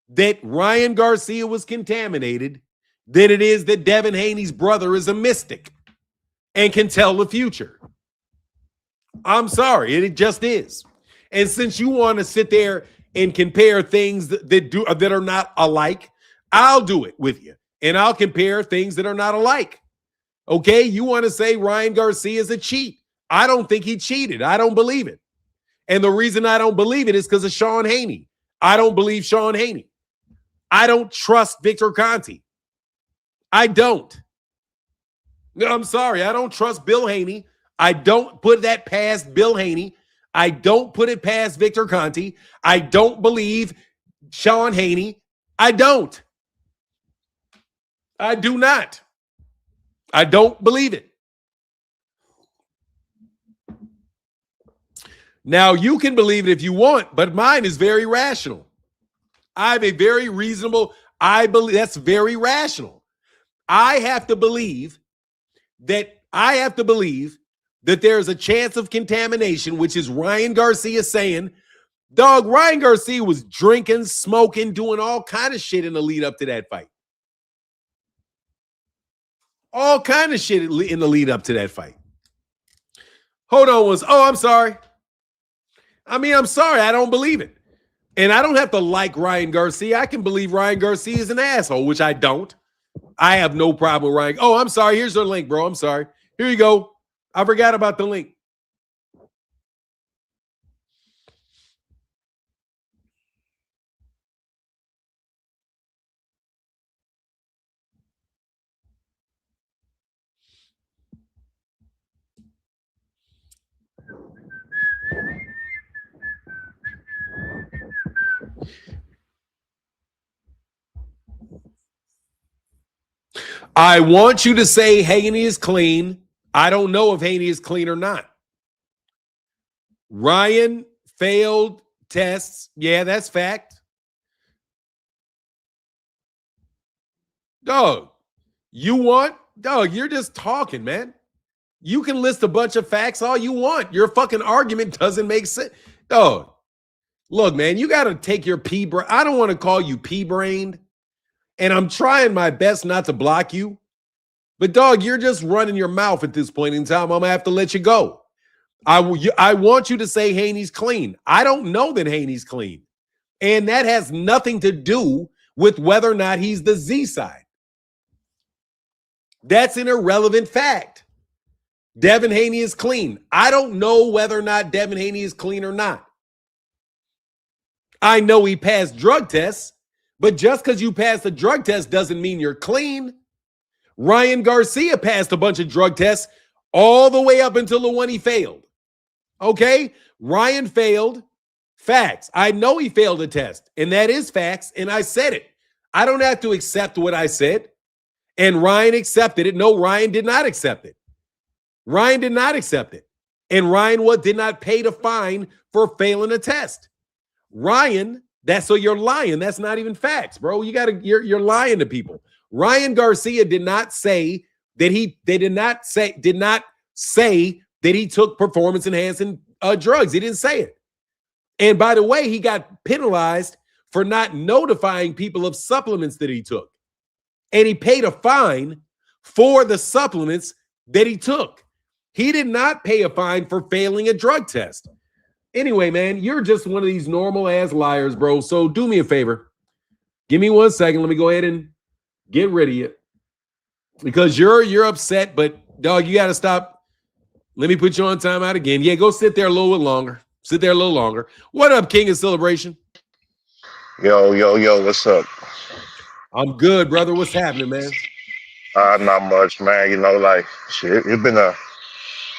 that Ryan Garcia was contaminated than it is that Devin Haney's brother is a mystic and can tell the future. I'm sorry, it just is. And since you want to sit there and compare things that are not alike, I'll do it with you. And I'll compare things that are not alike. Okay? You want to say Ryan Garcia is a cheat. I don't think he cheated. I don't believe it. And the reason I don't believe it is because of Sean Haney. I don't believe Sean Haney. I don't trust Victor Conti. I don't. I'm sorry. I don't trust Bill Haney. I don't put that past Bill Haney. I don't put it past Victor Conti. I don't believe Sean Haney. I don't. I do not. I don't believe it. Now, you can believe it if you want, but mine is very rational. I have a very reasonable, I believe that's very rational. I have to believe that there's a chance of contamination, which is Ryan Garcia saying, dog, Ryan Garcia was drinking, smoking, doing all kind of shit in the lead up to that fight. All kind of shit in the lead up to that fight. Hold on I'm sorry. I'm sorry. I don't believe it. And I don't have to like Ryan Garcia. I can believe Ryan Garcia is an asshole, which I don't. I have no problem with Ryan. Oh, I'm sorry. Here's the link, bro. I'm sorry. Here you go. I forgot about the link. I want you to say Haney is clean. I don't know if Haney is clean or not. Ryan failed tests. Yeah, that's fact. Dog, you're just talking, man. You can list a bunch of facts all you want. Your fucking argument doesn't make sense. Dog, look, man, you got to take your pea-brain. I don't want to call you pea-brained, and I'm trying my best not to block you. But, dog, you're just running your mouth at this point in time. I'm going to have to let you go. I want you to say Haney's clean. I don't know that Haney's clean. And that has nothing to do with whether or not he's the Z side. That's an irrelevant fact. Devin Haney is clean. I don't know whether or not Devin Haney is clean or not. I know he passed drug tests, but just because you passed a drug test doesn't mean you're clean. Ryan Garcia passed a bunch of drug tests all the way up until the one he failed. Okay? Ryan failed. Facts. I know he failed a test, and that is facts, and I said it. I don't have to accept what I said, and Ryan accepted it. No, Ryan did not accept it. Ryan did not accept it, and Ryan did not pay the fine for failing a test. Ryan, so you're lying. That's not even facts, bro. You're lying to people. Ryan Garcia did not say that did not say that he took performance enhancing drugs. He didn't say it. And by the way, he got penalized for not notifying people of supplements that he took. And he paid a fine for the supplements that he took. He did not pay a fine for failing a drug test. Anyway, man, you're just one of these normal ass liars, bro. So do me a favor. Give me 1 second. Let me go ahead and get rid of you, because you're upset, but dog, you got to stop. Let me put you on timeout again. Yeah, go sit there a little bit longer. Sit there a little longer. What up, King of Celebration? Yo, what's up? I'm good, brother. What's happening, man? Not much, man. Shit, it's been a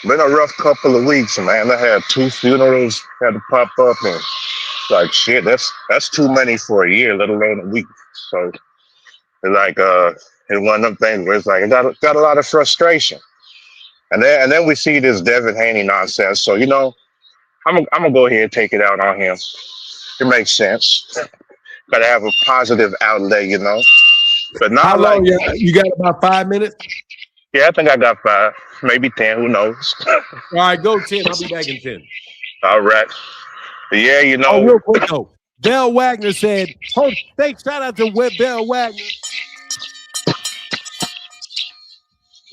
rough couple of weeks, man. I had 2 funerals had to pop up, and shit, that's too many for a year, let alone a week. So it's one of them things where it's it got a lot of frustration. And then we see this Devin Haney nonsense. So, I'm gonna go ahead and take it out on him. It makes sense. Gotta have a positive outlet, But not how long? You got about 5 minutes? Yeah, I think I got 5, maybe 10. Who knows? All right, go 10. I'll be back in 10. All right. But yeah, Oh, real quick though. Bell Wagner said, shout out to Bell Wagner.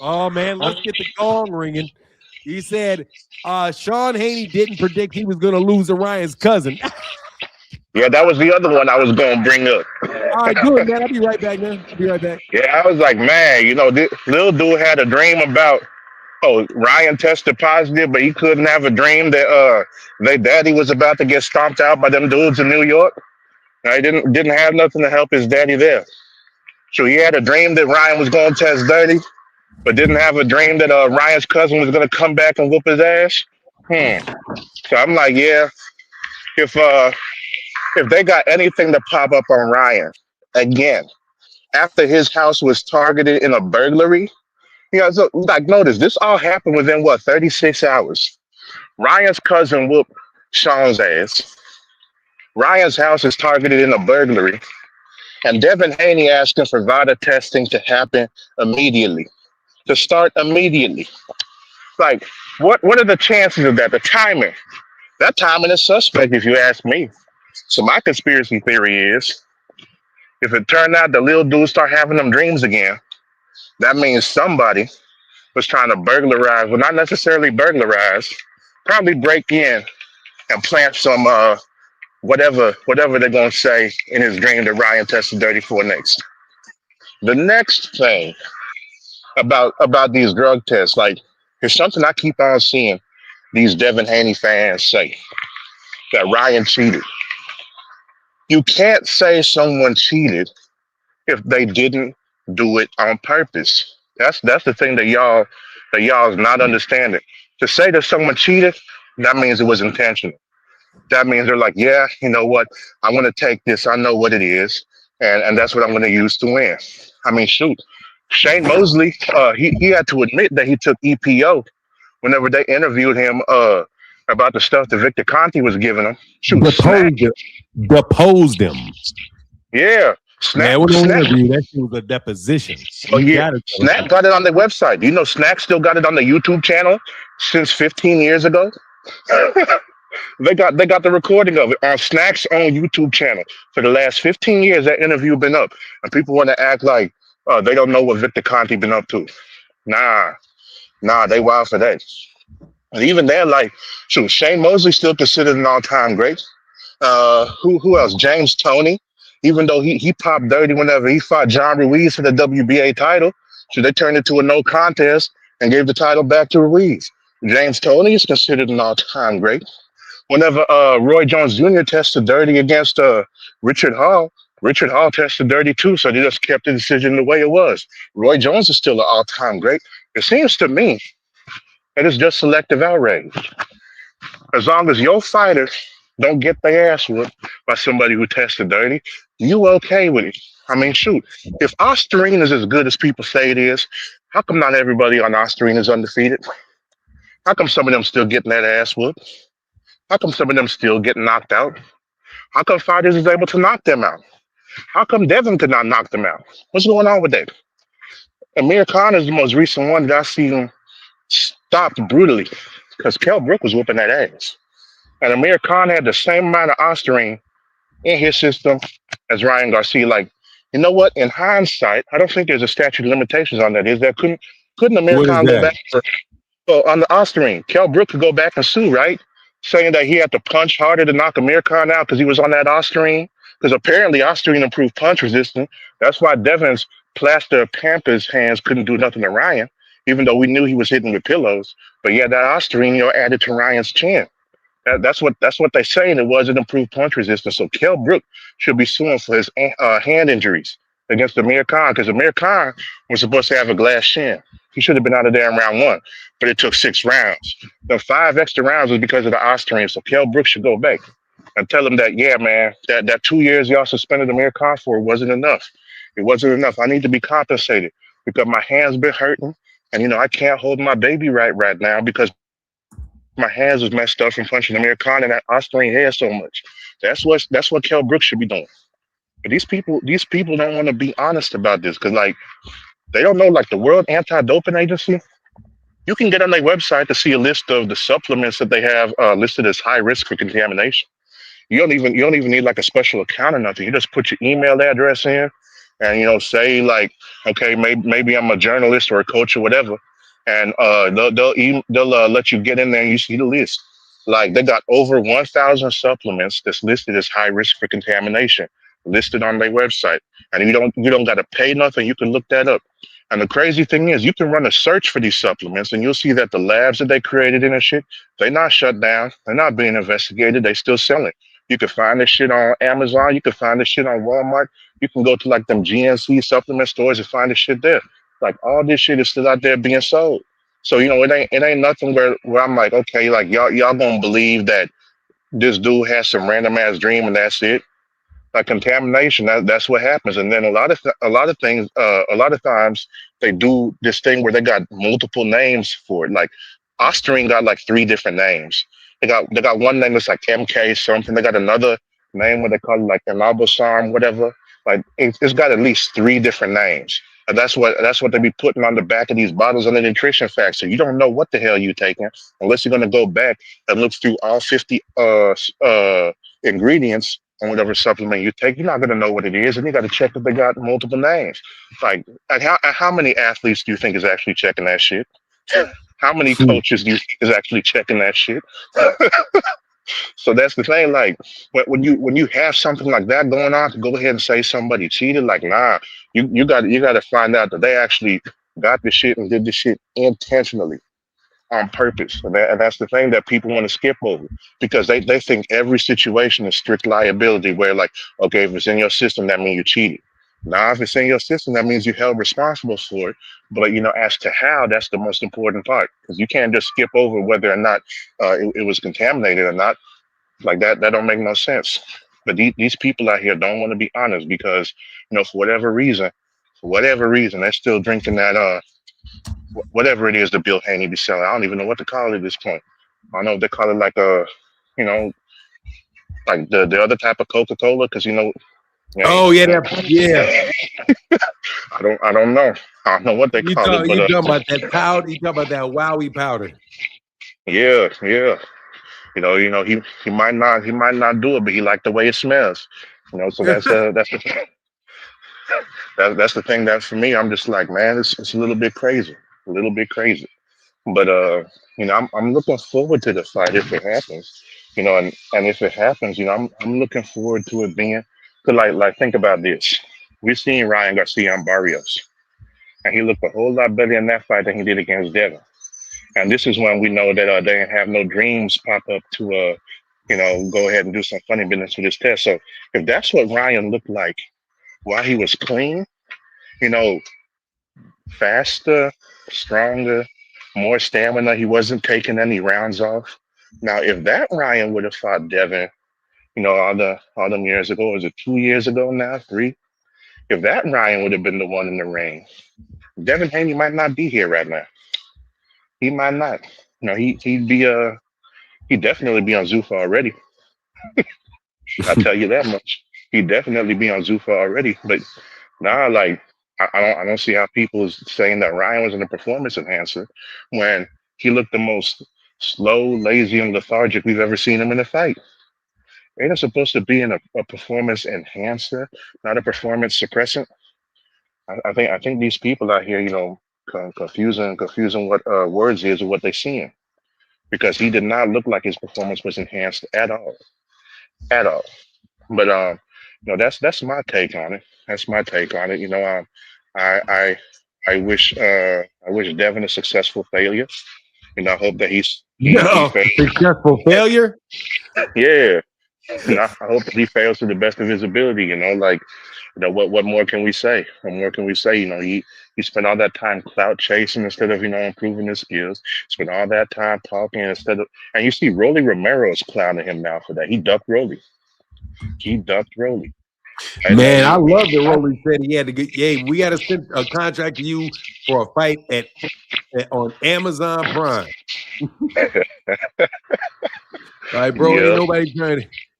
Oh, man, let's get the gong ringing. He said, Sean Haney didn't predict he was going to lose to Ryan's cousin. Yeah, that was the other one I was going to bring up. All right, good, man. I'll be right back, man. I'll be right back. Yeah, I was like, man, this little dude had a dream about, Ryan tested positive, but he couldn't have a dream that their daddy was about to get stomped out by them dudes in New York. He didn't have nothing to help his daddy there. So he had a dream that Ryan was going to test dirty, but didn't have a dream that Ryan's cousin was gonna come back and whoop his ass. Hmm. So I'm like, yeah, if uh if they got anything to pop up on Ryan again after his house was targeted in a burglary, so like notice this all happened within what 36 hours. Ryan's cousin whooped Sean's ass. Ryan's house is targeted in a burglary, and Devin Haney asking for VADA testing to happen immediately, to start immediately. Like, what are the chances of that? The timing. That timing is suspect, if you ask me. So my conspiracy theory is, if it turned out the little dude start having them dreams again, that means somebody was trying to burglarize, well, not necessarily burglarize, probably break in and plant some whatever they're gonna say in his dream that Ryan tested dirty for next. The next thing about these drug tests, like it's something I keep on seeing these Devin Haney fans say that Ryan cheated. You can't say someone cheated if they didn't do it on purpose. That's the thing that y'all is not understanding. To say that someone cheated, that means it was intentional. That means they're like, yeah, you know what? I want to take this. I know what it is, and that's what I'm going to use to win. I mean, shoot, Shane Mosley, he had to admit that he took EPO whenever they interviewed him about the stuff that Victor Conti was giving him. Shoot, Snack, Deposed him. yeah, Man, Snack, it was no Snack. interview. That shit was a deposition. Oh You yeah, gotta tell us Snack got it on their website. Do you know Snack still got it on the YouTube channel since 15 years ago? They got the recording of it on Snack's own YouTube channel for the last 15 years. That interview been up, and people want to act like they don't know what Victor Conti been up to. Nah, nah, they wild for that. And even they're like, shoot, Shane Mosley still considered an all-time great. Who else? James Toney, even though he popped dirty whenever he fought John Ruiz for the WBA title, so they turned it to a no contest and gave the title back to Ruiz. James Toney is considered an all-time great. Whenever Roy Jones Jr. tested dirty against Richard Hall, Richard Hall tested dirty too, so they just kept the decision the way it was. Roy Jones is still an all-time great. It seems to me that it's just selective outrage. As long as your fighters don't get their ass whooped by somebody who tested dirty, you okay with it. I mean, shoot, if Osterine is as good as people say it is, how come not everybody on Osterine is undefeated? How come some of them still getting that ass whooped? How come some of them still getting knocked out? How come fighters is able to knock them out? How come Devin could not knock them out? What's going on with that? Amir Khan is the most recent one that I see him stopped brutally because Kell Brook was whooping that ass. And Amir Khan had the same amount of Osterine in his system as Ryan Garcia. Like, you know what? In hindsight, I don't think there's a statute of limitations on that. Is there? Couldn't Amir what is Khan go that? back for on the Osterine? Kell Brook could go back and sue, right? Saying that he had to punch harder to knock Amir Khan out because he was on that Osterine. Because apparently Osterine improved punch resistance. That's why Devin's plaster of Pampers hands couldn't do nothing to Ryan, even though we knew he was hitting with pillows. But yeah, that Osterine, added to Ryan's chin. That's what they saying. It was an improved punch resistance. So Kell Brook should be suing for his hand injuries against Amir Khan because Amir Khan was supposed to have a glass shin. He should have been out of there in round one, but it took 6 rounds. The 5 extra rounds was because of the Osterine. So Kell Brook should go back and tell him that, yeah, man, that 2 years y'all suspended Amir Khan for wasn't enough. It wasn't enough. I need to be compensated because my hands been hurting, and I can't hold my baby right now because my hands was messed up from punching Amir Khan and that Australian head so much. That's what Kell Brook should be doing. But these people don't want to be honest about this because like they don't know like the World Anti-Doping Agency. You can get on their website to see a list of the supplements that they have listed as high risk for contamination. You don't even need like a special account or nothing. You just put your email address in and say like, okay, maybe I'm a journalist or a coach or whatever, and they'll let you get in there and you see the list. Like they got over 1,000 supplements that's listed as high risk for contamination listed on their website, and you don't got to pay nothing. You can look that up. And the crazy thing is, you can run a search for these supplements, and you'll see that the labs that they created in and shit, they're not shut down. They're not being investigated. They still selling. You can find this shit on Amazon. You can find this shit on Walmart. You can go to like them GNC supplement stores and find this shit there. Like all this shit is still out there being sold. So it ain't nothing where I'm like, okay, like y'all gonna believe that this dude has some random ass dream and that's it. Like contamination, that's what happens. And then a lot of things, a lot of times they do this thing where they got multiple names for it. Like Osterine got like three different names. They got one name that's like MK something. They got another name where they call it like Enabosarm, whatever. Like it's got at least three different names. And that's what they be putting on the back of these bottles on the nutrition facts. So you don't know what the hell you taking unless you're gonna go back and look through all 50 ingredients on whatever supplement you take. You're not gonna know what it is, and you got to check if they got multiple names. Like, how many athletes do you think is actually checking that shit? How many coaches do you think is actually checking that shit? So that's the thing. Like when you have something like that going on, to go ahead and say somebody cheated, like nah, you got to find out that they actually got the shit and did the shit intentionally on purpose. And that's the thing that people want to skip over because they think every situation is strict liability, where, like, okay, if it's in your system, that means you cheated. Now, if it's in your system, that means you held responsible for it. But, as to how, that's the most important part because you can't just skip over whether or not it was contaminated or not. Like that don't make no sense. But these people out here don't want to be honest because, for whatever reason, they're still drinking that whatever it is that Bill Haney be selling. I don't even know what to call it at this point. I know they call it like you know, like the other type of Coca Cola, because Oh yeah, yeah. I don't know. I don't know what they call it, but You talking about that powder? You talking about that Wowie powder? yeah, yeah. He might not do it, but he liked the way it smells. So that's the thing that for me, I'm just like, man, it's a little bit crazy, a little bit crazy. But I'm looking forward to the fight if it happens. And if it happens, I'm looking forward to it being. Cause like think about this. We've seen Ryan Garcia on Barrios, and he looked a whole lot better in that fight than he did against Devin. And this is when we know that they didn't have no dreams pop up to go ahead and do some funny business with this test. So if that's what Ryan looked like while he was clean, you know, faster, stronger, more stamina. He wasn't taking any rounds off. Now, if that Ryan would have fought Devin, all them years ago, was it 2 years ago now, three? If that Ryan would have been the one in the ring, Devin Haney might not be here right now. He might not. He'd definitely be on Zuffa already. I'll tell you that much. He'd definitely be on Zuffa already. But now, like, I don't see how people is saying that Ryan was in a performance enhancer when he looked the most slow, lazy, and lethargic we've ever seen him in a fight. Ain't it supposed to be in a performance enhancer, not a performance suppressant? I think these people out here, confusing what words is with what they're seeing, because he did not look like his performance was enhanced at all, at all. But that's my take on it. That's my take on it. I I I wish Devin a successful failure. I hope that he No, fails. successful failure. Yeah, I hope that he fails to the best of his ability. Like, what more can we say? What more can we say? He spent all that time clout chasing instead of improving his skills. Spent all that time talking instead of, and you see Rolly Romero's clowning him now for that. He ducked Rolly. He ducked Rolly. Man, I love that Rolly said he had to get. Yeah, we got to send a contract to you for a fight on Amazon Prime. Like, bro, Yeah.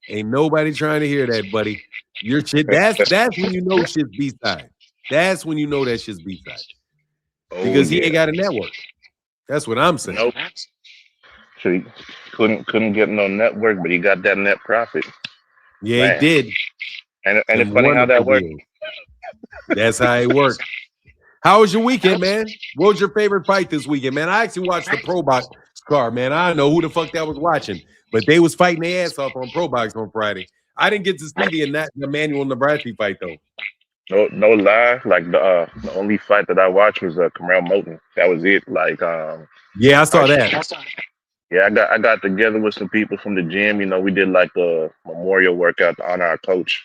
ain't nobody trying to hear that, buddy. Your shit. That's when you know shit's B side. That's when you know that shit's B side because he ain't got a network. That's what I'm saying. Nope. So he couldn't get no network, but he got that net profit. Yeah, Man. he did. And it's funny how that worked. That's how it worked. How was your weekend, man? What was your favorite fight this weekend, man? I actually watched the Pro Box card, man. I don't know who the fuck that was watching, but they was fighting their ass off on Pro Box on Friday. I didn't get to see the Emmanuel Nebraska fight though. No lie. Like the only fight that I watched was Kamel Moten. That was it. Like yeah, I saw that. Yeah, I got together with some people from the gym. We did like a memorial workout to honor our coach.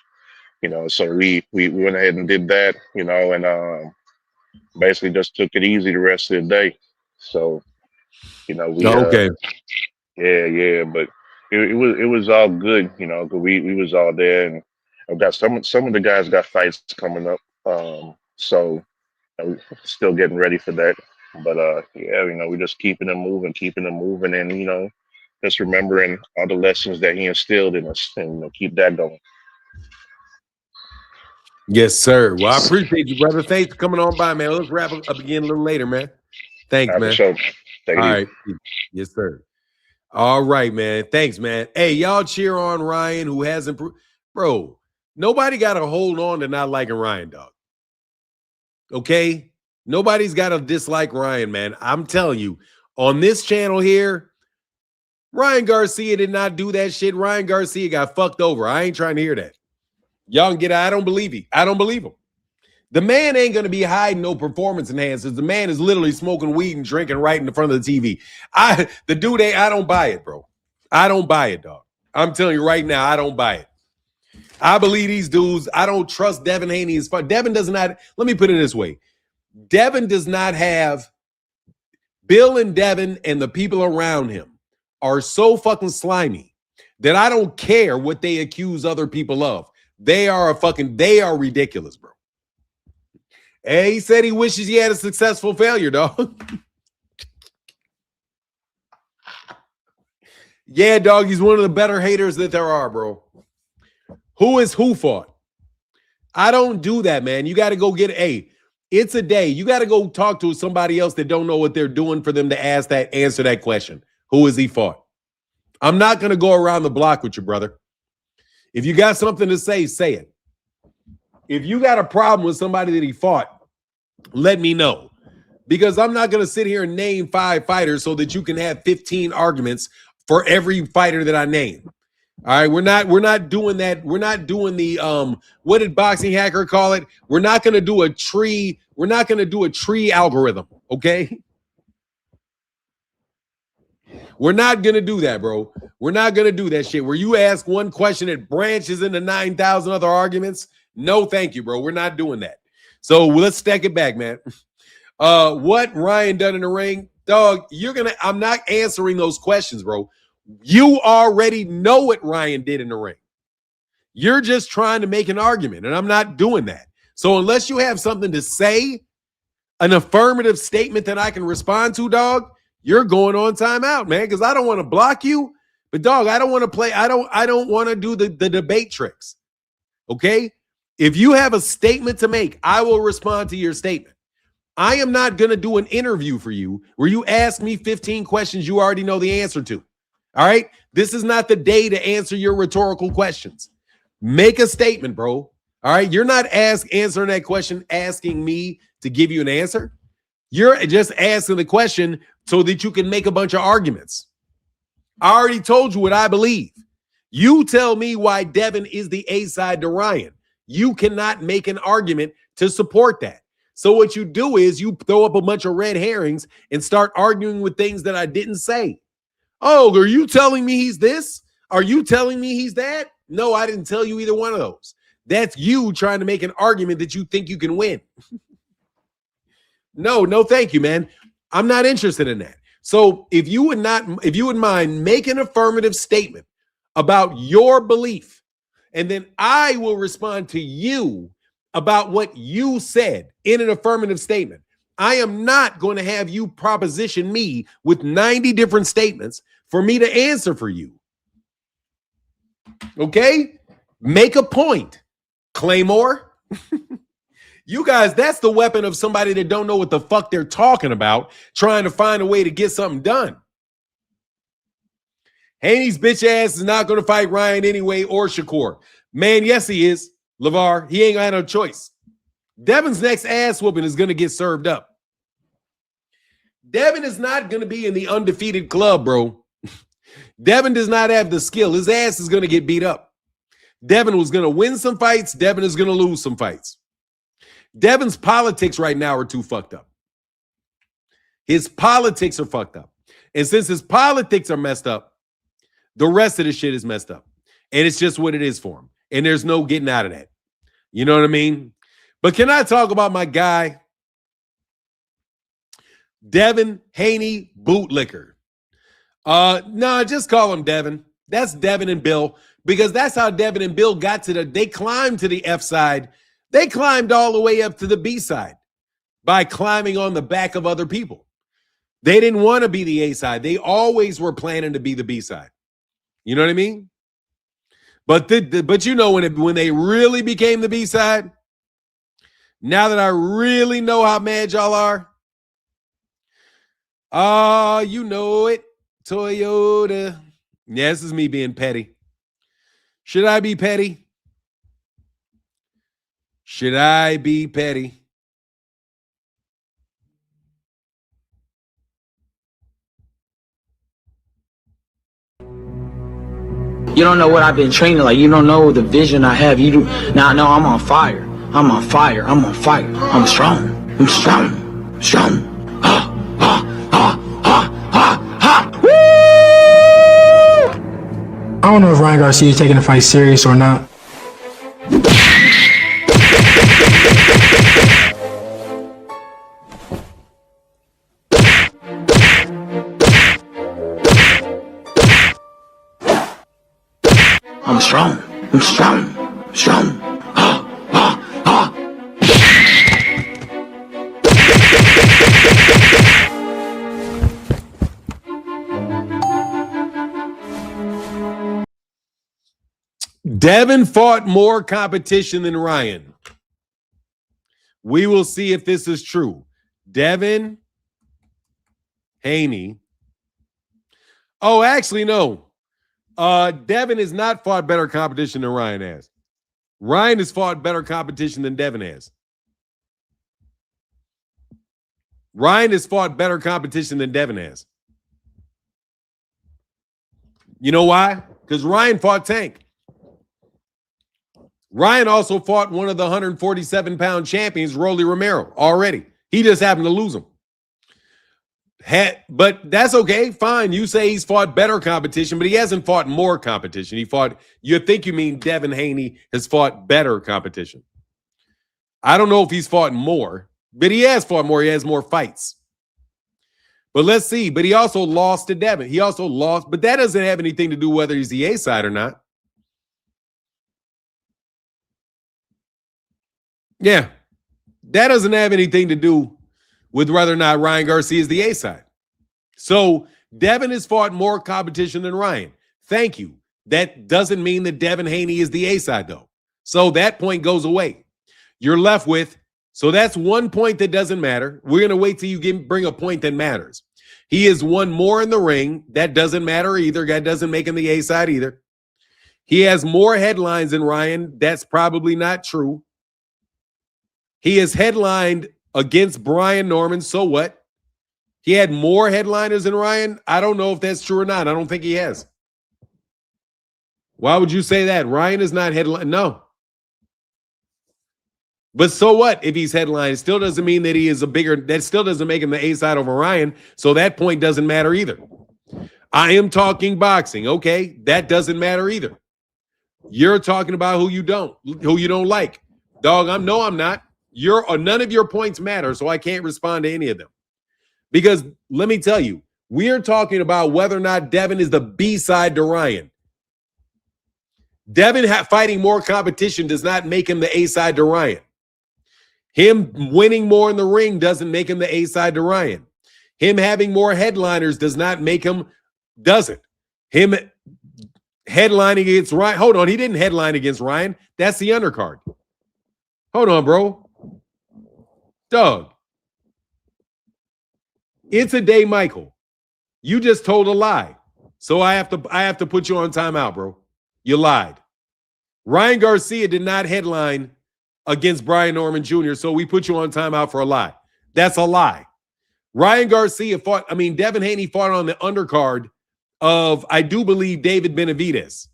So we went ahead and did that. And basically just took it easy the rest of the day. So we Okay. yeah, but it was all good, 'cause we was all there, and I've got some of the guys got fights coming up, so we still getting ready for that. But yeah, we just keeping them moving, and just remembering all the lessons that he instilled in us, and keep that going. Yes, sir. Well, I appreciate you, brother. Thanks for coming on by, man. Let's wrap up again a little later, man. All Thanks, right, for man. sure. Take it All easy. right. Yes, sir. All right, man. Thanks, man. Hey, y'all cheer on Ryan, who has improved. Bro, nobody got to hold on to not liking Ryan, dog. Okay? Nobody's got to dislike Ryan, man. I'm telling you, on this channel here, Ryan Garcia did not do that shit. Ryan Garcia got fucked over. I ain't trying to hear that. Y'all can get I don't believe him. I don't believe him. The man ain't going to be hiding no performance enhancers. The man is literally smoking weed and drinking right in the front of the TV. I don't buy it, bro. I don't buy it, dog. I'm telling you right now, I don't buy it. I believe these dudes. I don't trust Devin Haney as far. Devin does not. Let me put it this way. Devin does not have Bill and Devin and the people around him are so fucking slimy that I don't care what they accuse other people of. They are ridiculous, bro. Hey, he said he wishes he had a successful failure, dog. Yeah, dog, he's one of the better haters that there are, bro. Who fought? I don't do that, man. You got to go get it's a day. You got to go talk to somebody else that don't know what they're doing for them to answer that question. Who has he fought? I'm not going to go around the block with you, brother. If you got something to say it. If you got a problem with somebody that he fought, let me know. Because I'm not going to sit here and name 5 fighters so that you can have 15 arguments for every fighter that I name. All right, we're not doing that. We're not doing the what did Boxing Hacker call it? We're not going to do a tree. We're not going to do a tree algorithm, okay? We're not going to do that, bro. We're not going to do that shit where you ask one question that branches into 9,000 other arguments. No, thank you, bro. We're not doing that. So let's stack it back, man. What Ryan done in the ring, dog, I'm not answering those questions, bro. You already know what Ryan did in the ring. You're just trying to make an argument, and I'm not doing that. So unless you have something to say, an affirmative statement that I can respond to, dog, you're going on timeout, man, because I don't want to block you. But, dog, I don't want to play. I don't want to do the debate tricks, okay? If you have a statement to make, I will respond to your statement. I am not going to do an interview for you where you ask me 15 questions you already know the answer to. All right? This is not the day to answer your rhetorical questions. Make a statement, bro. All right? You're not answering that question asking me to give you an answer. You're just asking the question so that you can make a bunch of arguments. I already told you what I believe. You tell me why Devin is the A side to Ryan. You cannot make an argument to support that. So what you do is you throw up a bunch of red herrings and start arguing with things that I didn't say. Oh, are you telling me he's this? Are you telling me he's that? No, I didn't tell you either one of those. That's you trying to make an argument that you think you can win. No, thank you, man. I'm not interested in that. So if you would mind, make an affirmative statement about your belief, and then I will respond to you about what you said in an affirmative statement. I am not going to have you proposition me with 90 different statements for me to answer for you. Okay? Make a point, Claymore. You guys, that's the weapon of somebody that don't know what the fuck they're talking about, trying to find a way to get something done. Haney's bitch ass is not going to fight Ryan anyway or Shakur. Man, yes, he is. LeVar, he ain't got no choice. Devin's next ass whooping is going to get served up. Devin is not going to be in the undefeated club, bro. Devin does not have the skill. His ass is going to get beat up. Devin was going to win some fights. Devin is going to lose some fights. Devin's politics right now are too fucked up. His politics are fucked up. And since his politics are messed up, the rest of the shit is messed up. And it's just what it is for him. And there's no getting out of that. You know what I mean? But can I talk about my guy? Devin Haney bootlicker. No, just call him Devin. That's Devin and Bill, because that's how Devin and Bill got to they climbed to the F side. They climbed all the way up to the B side by climbing on the back of other people. They didn't want to be the A side. They always were planning to be the B side. You know what I mean? But you know, when they really became the B side, now that I really know how mad y'all are, you know it, Toyota. Yeah, this is me being petty. Should I be petty? Should I be petty? You don't know what I've been training like. You don't know the vision I have. You do. Now I know I'm on fire. I'm on fire. I'm on fire. I'm strong. I'm strong. Strong. Woo! I don't know if Ryan Garcia is taking the fight serious or not. I'm strong. I'm strong. Strong. Devin fought more competition than Ryan. We will see if this is true. Devin Haney. Oh, actually, no. Devin has not fought better competition than Ryan has. Ryan has fought better competition than Devin has. Ryan has fought better competition than Devin has. You know why? Because Ryan fought Tank. Ryan also fought one of the 147-pound champions, Rolly Romero, already. He just happened to lose him. But that's okay. Fine. You say he's fought better competition, but he hasn't fought more competition. You think you mean Devin Haney has fought better competition. I don't know if he's fought more, but he has fought more. He has more fights. But let's see. But he also lost to Devin. He also lost, but that doesn't have anything to do whether he's the A side or not. Yeah. That doesn't have anything to do with whether or not Ryan Garcia is the A side. So Devin has fought more competition than Ryan. Thank you. That doesn't mean that Devin Haney is the A side, though. So that point goes away. You're left with, so that's one point that doesn't matter. We're going to wait till you bring a point that matters. He has won more in the ring. That doesn't matter either. That doesn't make him the A side either. He has more headlines than Ryan. That's probably not true. He has headlined against Brian Norman. So what? He had more headliners than Ryan. I don't know if that's true or not. I don't think he has. Why would you say that? Ryan is not headline. No. But so what if he's headlined? It still doesn't mean that he is that still doesn't make him the A side over Ryan. So that point doesn't matter either. I am talking boxing. Okay. That doesn't matter either. You're talking about who you don't like. Dog, I'm not. None of your points matter, so I can't respond to any of them. Because let me tell you, we're talking about whether or not Devin is the B side to Ryan. Devin fighting more competition does not make him the A side to Ryan. Him winning more in the ring doesn't make him the A side to Ryan. Him having more headliners does not make him, doesn't. Him headlining against Ryan. Hold on, he didn't headline against Ryan. That's the undercard. Hold on, bro. Doug. It's a day, Michael. You just told a lie. So I have to put you on timeout, bro. You lied. Ryan Garcia did not headline against Brian Norman Jr., so we put you on timeout for a lie. That's a lie. Ryan Garcia Devin Haney fought on the undercard of, I do believe, David Benavidez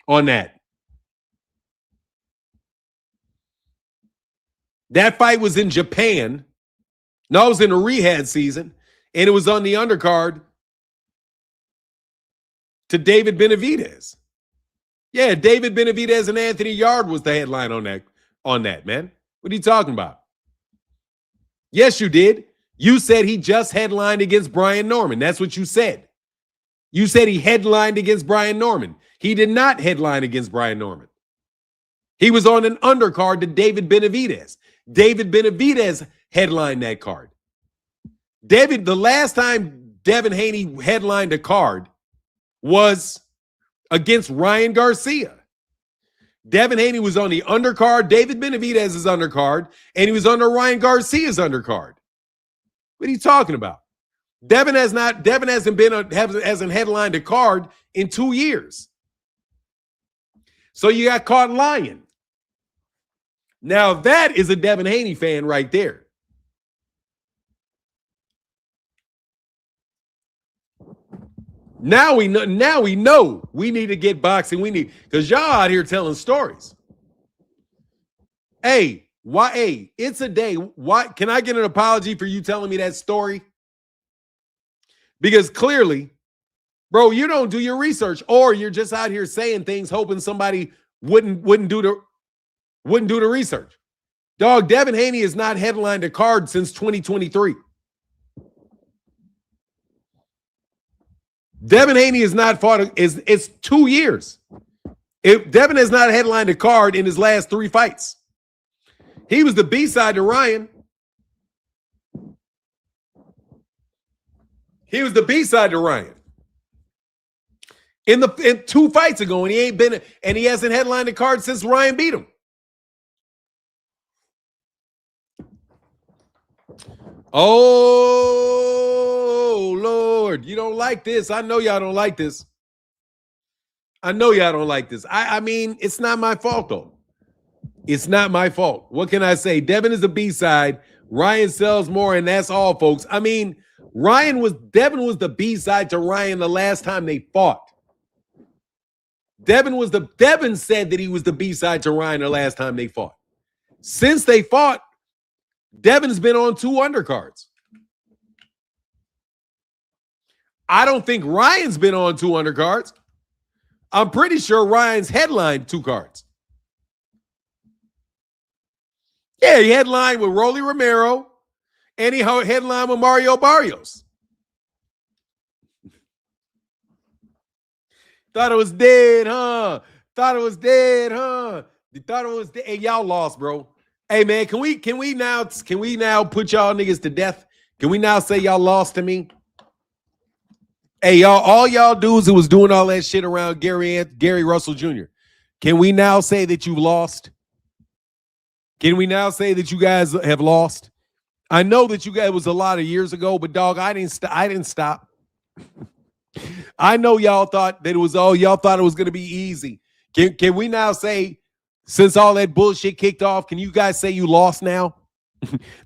on that. That fight was in Japan. No, it was in the rehab season, and it was on the undercard to David Benavidez. Yeah, David Benavidez and Anthony Yard was the headline on that, man. What are you talking about? Yes, you did. You said he just headlined against Brian Norman. That's what you said. You said he headlined against Brian Norman. He did not headline against Brian Norman. He was on an undercard to David Benavidez. David Benavidez headlined that card. The last time Devin Haney headlined a card was against Ryan Garcia. Devin Haney was on the undercard, David Benavidez's undercard, and he was under Ryan Garcia's undercard. What are you talking about? Devin hasn't headlined a card in 2 years. So you got caught lying. Now that is a Devin Haney fan right there. Now we know we need to get boxing. Because y'all out here telling stories. Hey, why? Hey, it's a day. Why can I get an apology for you telling me that story? Because clearly, bro, you don't do your research, or you're just out here saying things hoping somebody wouldn't do the research. Dog, Devin Haney has not headlined a card since 2023. Devin Haney has not fought. It's 2 years. Devin has not headlined a card in his last 3 fights. He was the B-side to Ryan. He was the B-side to Ryan. In 2 fights ago, and he hasn't headlined a card since Ryan beat him. Oh, Lord, you don't like this. I know y'all don't like this. I mean, it's not my fault, though. It's not my fault. What can I say? Devin is a B-side. Ryan sells more, and that's all, folks. I mean, Devin was the B-side to Ryan the last time they fought. Devin said that he was the B-side to Ryan the last time they fought. Since they fought, Devin's been on 2 undercards. I don't think Ryan's been on 2 undercards. I'm pretty sure Ryan's headlined 2 cards. Yeah, he headlined with Rolly Romero, and he headlined with Mario Barrios. Thought it was dead, huh? You thought it was dead. Hey, y'all lost, bro. Hey, man, can we now put y'all niggas to death? Can we now say y'all lost to me? Hey, y'all, all y'all dudes who was doing all that shit around Gary Russell Jr., can we now say that you lost? Can we now say that you guys have lost? I know that you guys was a lot of years ago, but dog, I didn't stop. I know y'all thought that y'all thought it was going to be easy. Can we now say, since all that bullshit kicked off, can you guys say you lost now?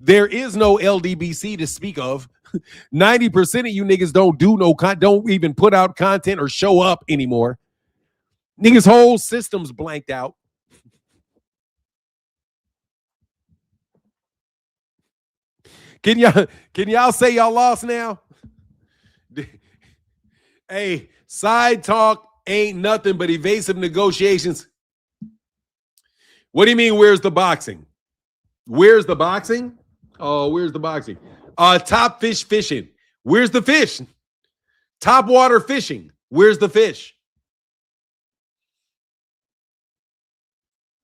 There is no LDBC to speak of. 90% of you niggas don't even put out content or show up anymore. Niggas' whole system's blanked out. Can y'all say y'all lost now? Hey, side talk ain't nothing but evasive negotiations. What do you mean, where's the boxing? Where's the boxing? Oh, where's the boxing? Top fish fishing. Where's the fish? Top water fishing. Where's the fish?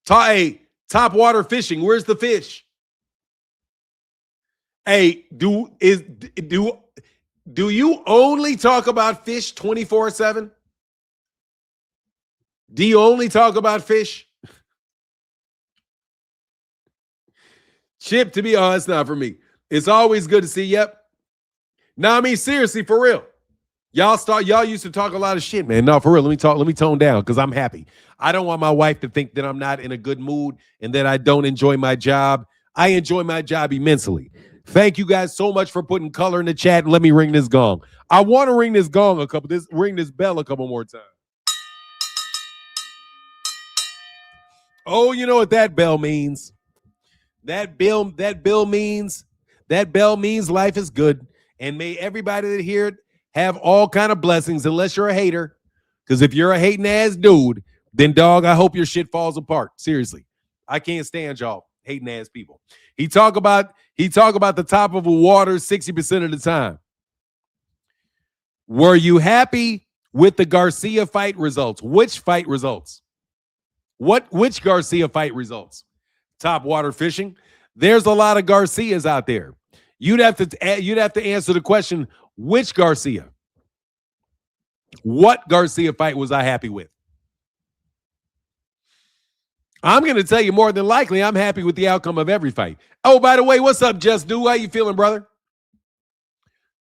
Top water fishing. Where's the fish? Hey, do you only talk about fish 24/7? Do you only talk about fish? Chip to me, it's not for me. It's always good to see. Yep. No, I mean, seriously, for real. Y'all used to talk a lot of shit, man. No, for real. Let me tone down because I'm happy. I don't want my wife to think that I'm not in a good mood and that I don't enjoy my job. I enjoy my job immensely. Thank you guys so much for putting color in the chat. And let me ring this gong. I want to ring this gong ring this bell a couple more times. Oh, you know what that bell means? That bell means life is good. And may everybody that hear it have all kind of blessings, unless you're a hater. Because if you're a hating ass dude, then dog, I hope your shit falls apart. Seriously. I can't stand y'all hating ass people. He talk about He talk about the top of a water 60% of the time. Were you happy with the Garcia fight results? Which fight results? Which Garcia fight results? Top water fishing. There's a lot of Garcias out there. You'd have to answer the question, which Garcia? What Garcia fight was I happy with? I'm going to tell you more than likely I'm happy with the outcome of every fight. Oh, by the way, what's up, Just Do? How you feeling, brother?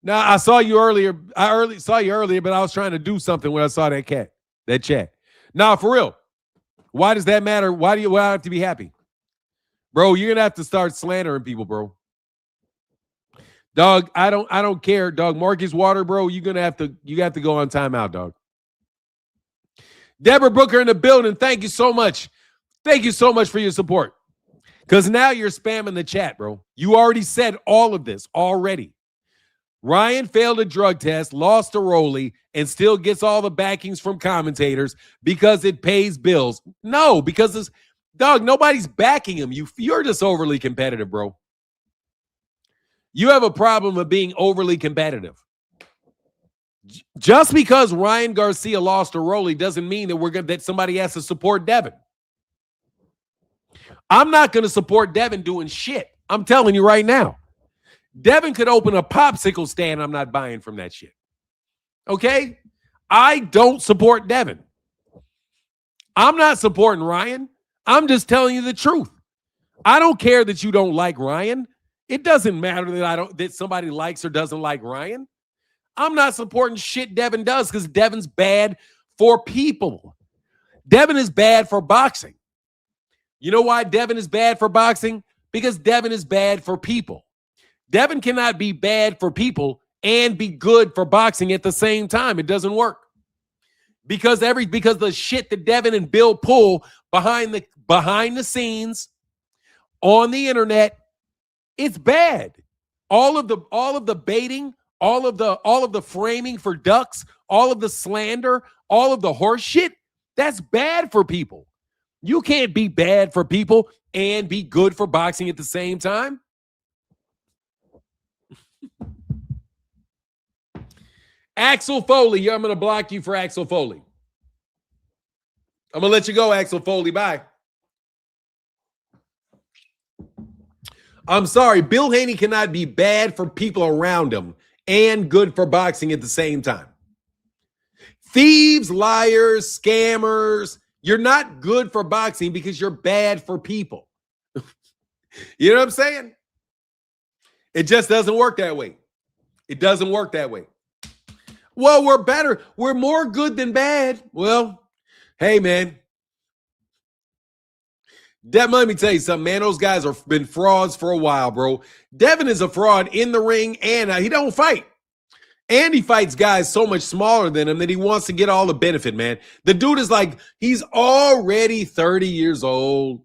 Now, I saw you earlier. I saw you earlier, but I was trying to do something when I saw that chat. Now, for real, why does that matter? Why do I have to be happy? Bro, you're going to have to start slandering people, bro. Dog, I don't care, dog. Marcus Water, bro, you have to go on timeout, dog. Deborah Booker in the building. Thank you so much. Thank you so much for your support. Because now you're spamming the chat, bro. You already said all of this already. Ryan failed a drug test, lost to Rolly, and still gets all the backings from commentators because it pays bills. No, because this dog, nobody's backing him. You're just overly competitive, bro. You have a problem of being overly competitive. Just because Ryan Garcia lost to Rolly doesn't mean that somebody has to support Devin. I'm not going to support Devin doing shit. I'm telling you right now. Devin could open a popsicle stand. I'm not buying from that shit. Okay? I don't support Devin. I'm not supporting Ryan. I'm just telling you the truth. I don't care that you don't like Ryan. It doesn't matter that somebody likes or doesn't like Ryan. I'm not supporting shit Devin does because Devin's bad for people. Devin is bad for boxing. You know why Devin is bad for boxing? Because Devin is bad for people. Devin cannot be bad for people and be good for boxing at the same time. It doesn't work. Because the shit that Devin and Bill pull behind the scenes on the internet, it's bad. All of the baiting, all of the framing for ducks, all of the slander, all of the horse shit, that's bad for people. You can't be bad for people and be good for boxing at the same time. Axel Foley, I'm going to block you for Axel Foley. I'm going to let you go, Axel Foley. Bye. I'm sorry. Bill Haney cannot be bad for people around him and good for boxing at the same time. Thieves, liars, scammers, you're not good for boxing because you're bad for people. You know what I'm saying? It just doesn't work that way. It doesn't work that way. Well, we're better. We're more good than bad. Well, hey, man. Devin, let me tell you something, man. Those guys have been frauds for a while, bro. Devin is a fraud in the ring, and he don't fight. And he fights guys so much smaller than him that he wants to get all the benefit, man. The dude is like, he's already 30 years old.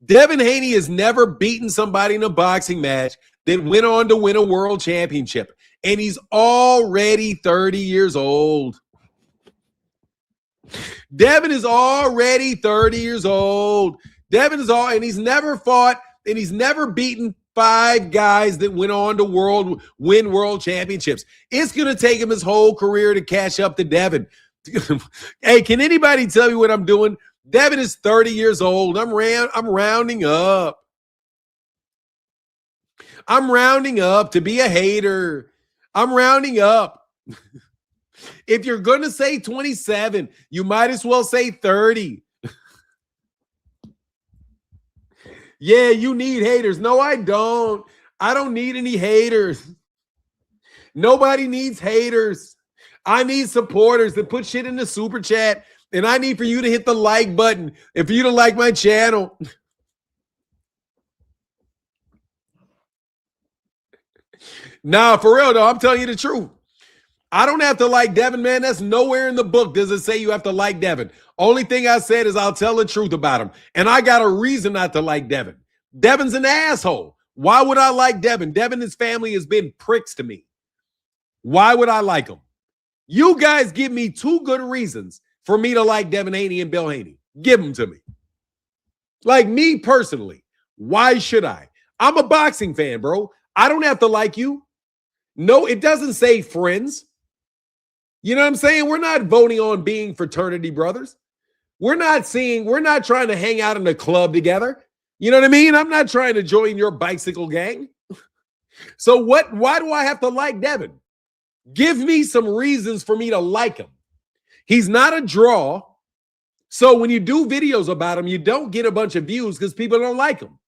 Devin Haney has never beaten somebody in a boxing match that went on to win a world championship. And he's already 30 years old. Devin is already 30 years old. And he's never fought, and he's never beaten 5 guys that went on to win world championships. It's going to take him his whole career to catch up to Devin. Hey, can anybody tell me what I'm doing? Devin is 30 years old. I'm rounding up. I'm rounding up to be a hater. I'm rounding up. If you're going to say 27, you might as well say 30. Yeah, you need haters. No, I don't. I don't need any haters. Nobody needs haters. I need supporters that put shit in the super chat, and I need for you to hit the like button and for you to like my channel. Nah, for real, though, I'm telling you the truth. I don't have to like Devin, man. That's nowhere in the book does it say you have to like Devin. Only thing I said is I'll tell the truth about him. And I got a reason not to like Devin. Devin's an asshole. Why would I like Devin? Devin and his family has been pricks to me. Why would I like him? You guys give me 2 good reasons for me to like Devin Haney and Bill Haney. Give them to me. Like me personally, why should I? I'm a boxing fan, bro. I don't have to like you. No, it doesn't say friends. You know what I'm saying? We're not voting on being fraternity brothers. We're not trying to hang out in a club together. You know what I mean? I'm not trying to join your bicycle gang. So why do I have to like Devin? Give me some reasons for me to like him. He's not a draw. So when you do videos about him, you don't get a bunch of views because people don't like him.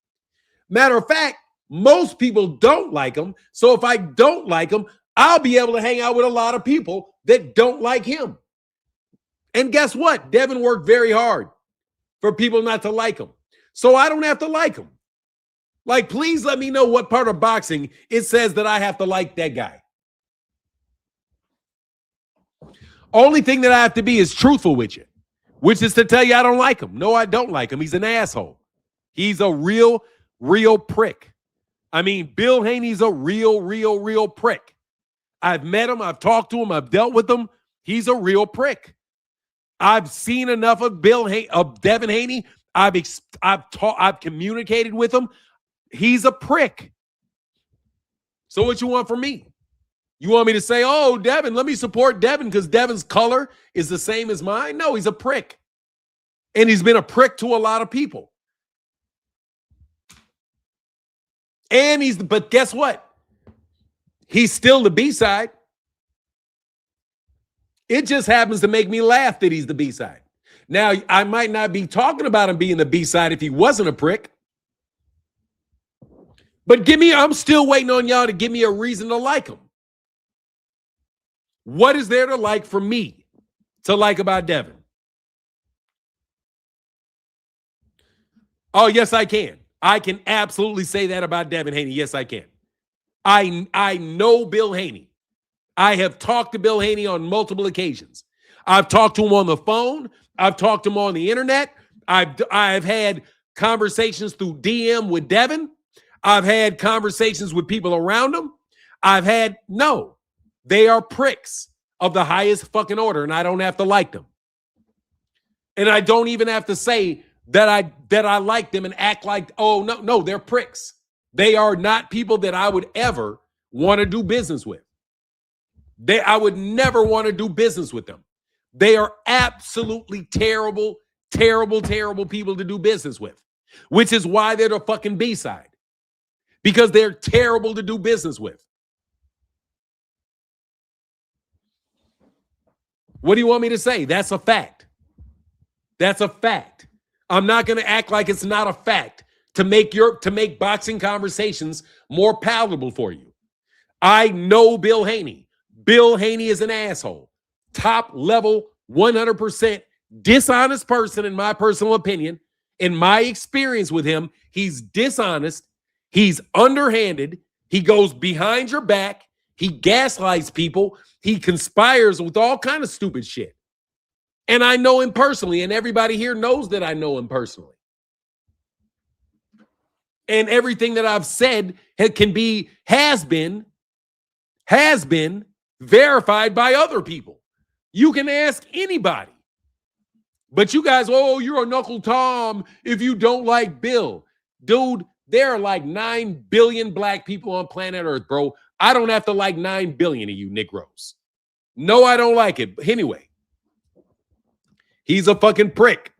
Matter of fact, most people don't like him. So if I don't like him, I'll be able to hang out with a lot of people that don't like him. And guess what? Devin worked very hard for people not to like him. So I don't have to like him. Like, please let me know what part of boxing it says that I have to like that guy. Only thing that I have to be is truthful with you, which is to tell you I don't like him. No, I don't like him. He's an asshole. He's a real prick. I mean, Bill Haney's a real prick. I've met him. I've talked to him. I've dealt with him. He's a real prick. I've seen enough of Devin Haney. I've communicated with him. He's a prick. So what you want from me? You want me to say, oh, Devin, let me support Devin because Devin's color is the same as mine? No, he's a prick. And he's been a prick to a lot of people. But guess what? He's still the B-side. It just happens to make me laugh that he's the B-side. Now, I might not be talking about him being the B-side if he wasn't a prick. But I'm still waiting on y'all to give me a reason to like him. What is there to like for me to like about Devin? Oh, yes, I can. I can absolutely say that about Devin Haney. Yes, I can. I know Bill Haney. I have talked to Bill Haney on multiple occasions. I've talked to him on the phone. I've talked to him on the internet. I've had conversations through DM with Devin. I've had conversations with people around him. They are pricks of the highest fucking order, and I don't have to like them. And I don't even have to say that I like them and act like, oh, no, they're pricks. They are not people that I would ever want to do business with. I would never want to do business with them. They are absolutely terrible people to do business with, which is why they're the fucking B-side. Because they're terrible to do business with. What do you want me to say? That's a fact. That's a fact. I'm not going to act like it's not a fact to make boxing conversations more palatable for you. I know Bill Haney. Bill Haney is an asshole. Top level, 100% dishonest person, in my personal opinion. In my experience with him, he's dishonest. He's underhanded. He goes behind your back. He gaslights people. He conspires with all kind of stupid shit. And I know him personally, and everybody here knows that I know him personally. And everything that I've said has been verified by other people. You can ask anybody. But you guys, oh, you're a Knuckle Tom if you don't like Bill. Dude, there are like 9 billion black people on planet Earth, bro. I don't have to like 9 billion of you Negroes. No, I don't like it. But anyway, he's a fucking prick.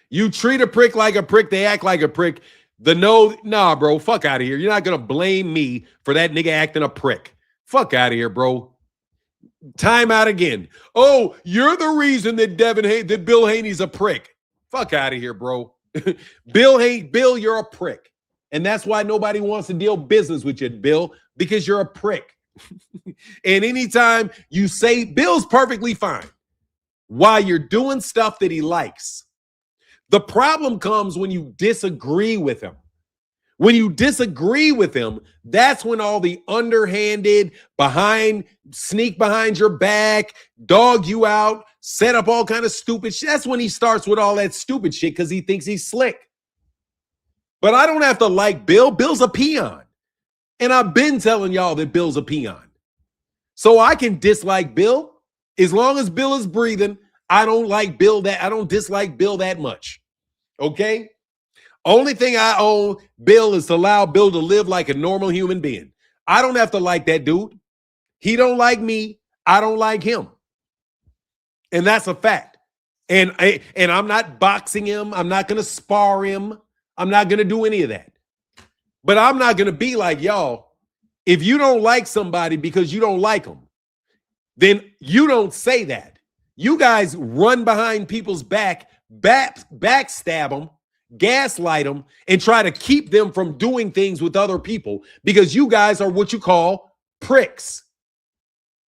You treat a prick like a prick, they act like a prick. Nah, bro, fuck out of here. You're not going to blame me for that nigga acting a prick. Fuck out of here, bro. Time out again. Oh, you're the reason that Bill Haney's a prick. Fuck out of here, bro. Bill, you're a prick. And that's why nobody wants to deal business with you, Bill, because you're a prick. And anytime you say Bill's perfectly fine while you're doing stuff that he likes, the problem comes when you disagree with him. When you disagree with him, that's when all the underhanded, sneak behind your back, dog you out, set up all kind of stupid shit. That's when he starts with all that stupid shit because he thinks he's slick. But I don't have to like Bill. Bill's a peon. And I've been telling y'all that Bill's a peon. So I can dislike Bill. As long as Bill is breathing, I don't dislike Bill that much. Okay? Only thing I owe Bill is to allow Bill to live like a normal human being. I don't have to like that dude. He don't like me. I don't like him. And that's a fact. And I'm not boxing him. I'm not going to spar him. I'm not going to do any of that. But I'm not going to be like, y'all, if you don't like somebody because you don't like them, then you don't say that. You guys run behind people's backstab them, gaslight them, and try to keep them from doing things with other people because you guys are what you call pricks.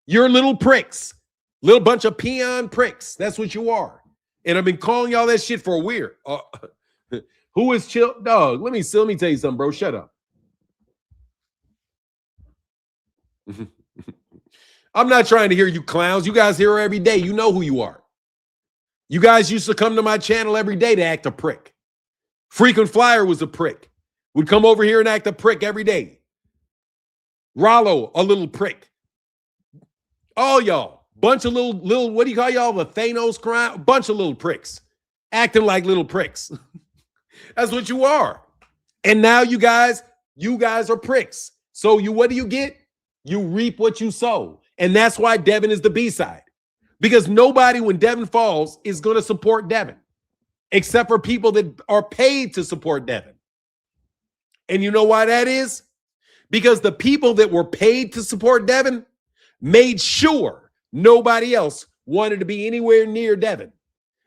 You're little pricks, little bunch of peon pricks. That's what you are. And I've been calling y'all that shit for a weird. Who is chill? Dog, let me tell you something, bro. Shut up. I'm not trying to hear you clowns. You guys hear her every day. You know who you are. You guys used to come to my channel every day to act a prick. Frequent Flyer was a prick. Would come over here and act a prick every day. Rollo, a little prick. All y'all, bunch of little, what do you call y'all? The Thanos crime? Bunch of little pricks. Acting like little pricks. That's what you are. And now you guys are pricks. So what do you get? You reap what you sow. And that's why Devin is the B-side. Because nobody, when Devin falls, is going to support Devin. Except for people that are paid to support Devin. And you know why that is? Because the people that were paid to support Devin made sure nobody else wanted to be anywhere near Devin.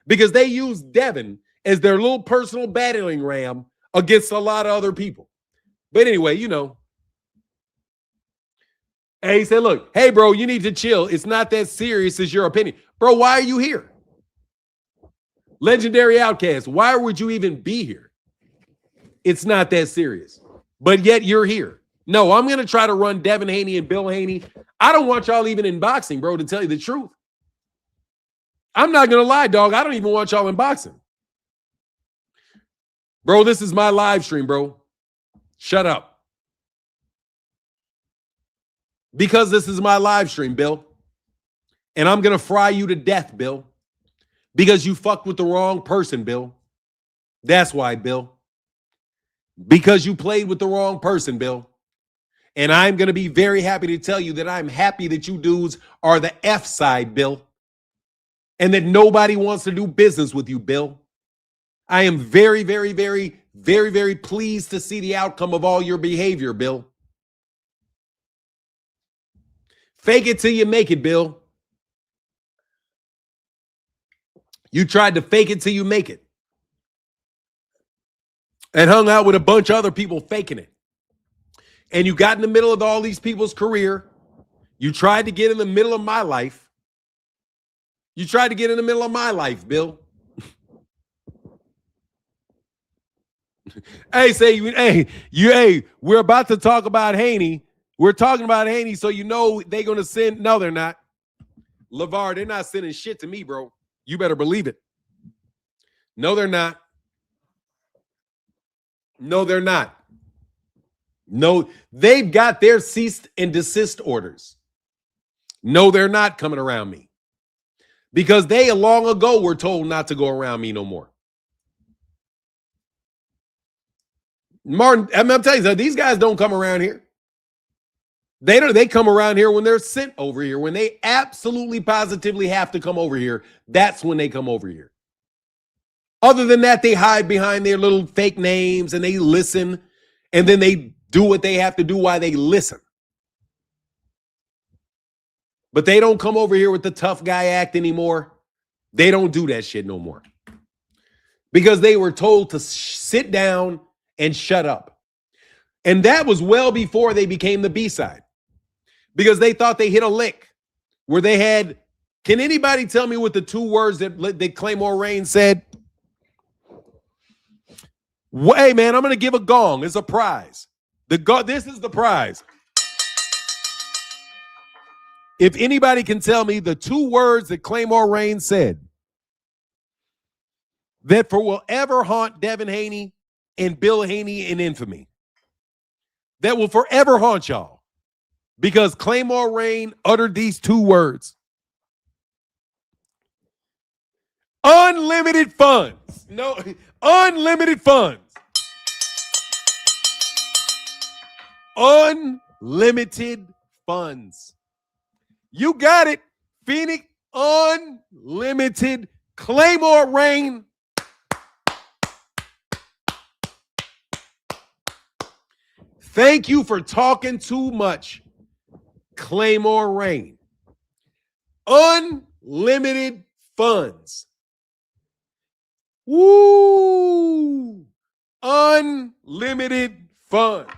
Because they used Devin as their little personal battering ram against a lot of other people. But anyway, you know. And he said, look, hey, bro, you need to chill. It's not that serious as your opinion. Bro, why are you here? Legendary Outcast, why would you even be here? It's not that serious. But yet you're here. No, I'm going to try to run Devin Haney and Bill Haney. I don't want y'all even in boxing, bro, to tell you the truth. I'm not going to lie, dog. I don't even want y'all in boxing. Bro, this is my live stream, bro. Shut up. Because this is my live stream, Bill. And I'm going to fry you to death, Bill. Because you fucked with the wrong person, Bill. That's why, Bill. Because you played with the wrong person, Bill. And I'm going to be very happy to tell you that I'm happy that you dudes are the F side, Bill. And that nobody wants to do business with you, Bill. I am very, very, very, very, very pleased to see the outcome of all your behavior, Bill. Fake it till you make it, Bill. You tried to fake it till you make it. And hung out with a bunch of other people faking it. And you got in the middle of all these people's career. You tried to get in the middle of my life. You tried to get in the middle of my life, Bill. Hey, we're about to talk about Haney. We're talking about Haney, so you know they're going to send. No, they're not. LeVar, they're not sending shit to me, bro. You better believe it. No, they're not. No, they're not. No, they've got their cease and desist orders. No, they're not coming around me. Because they long ago were told not to go around me no more. Martin, I'm telling you, these guys don't come around here. They come around here when they're sent over here. When they absolutely positively have to come over here, that's when they come over here. Other than that, they hide behind their little fake names and they listen, and then they do what they have to do while they listen. But they don't come over here with the tough guy act anymore. They don't do that shit no more. Because they were told to sit down and shut up. And that was well before they became the B-side. Because they thought they hit a lick where they had, can anybody tell me what the two words that Claymore Rain said? Hey, man, I'm going to give a gong. It's a prize. This is the prize. If anybody can tell me the two words that Claymore Rain said that will ever haunt Devin Haney and Bill Haney in infamy, that will forever haunt y'all, because Claymore Rain uttered these two words. Unlimited funds. No, unlimited funds. unlimited funds. You got it. Phoenix Unlimited Claymore Rain. Thank you for talking too much. Claymore Rain. Unlimited funds. Woo! Unlimited funds.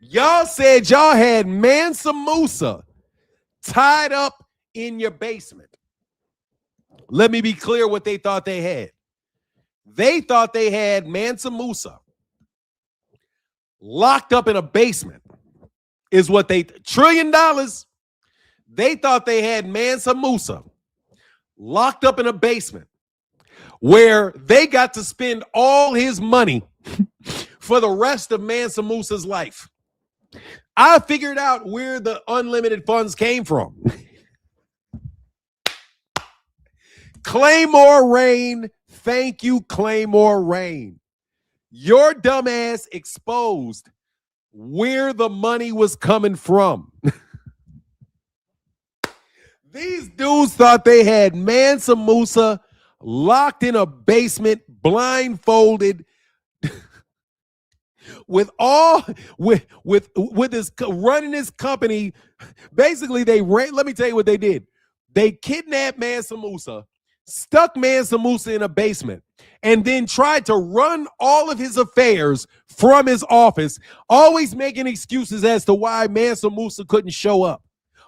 Y'all said y'all had Mansa Musa tied up in your basement. Let me be clear what they thought they had. They thought they had Mansa Musa locked up in a basement, is what they, $1 trillion. They thought they had Mansa Musa locked up in a basement where they got to spend all his money for the rest of Mansa Musa's life. I figured out where the unlimited funds came from. Claymore Rain. Thank you, Claymore Rain. Your dumbass exposed where the money was coming from. These dudes thought they had Mansa Musa locked in a basement, blindfolded, with his running his company. Basically, let me tell you what they did. They kidnapped Mansa Musa, stuck Mansa Musa in a basement, and then tried to run all of his affairs from his office, always making excuses as to why Mansa Musa couldn't show up.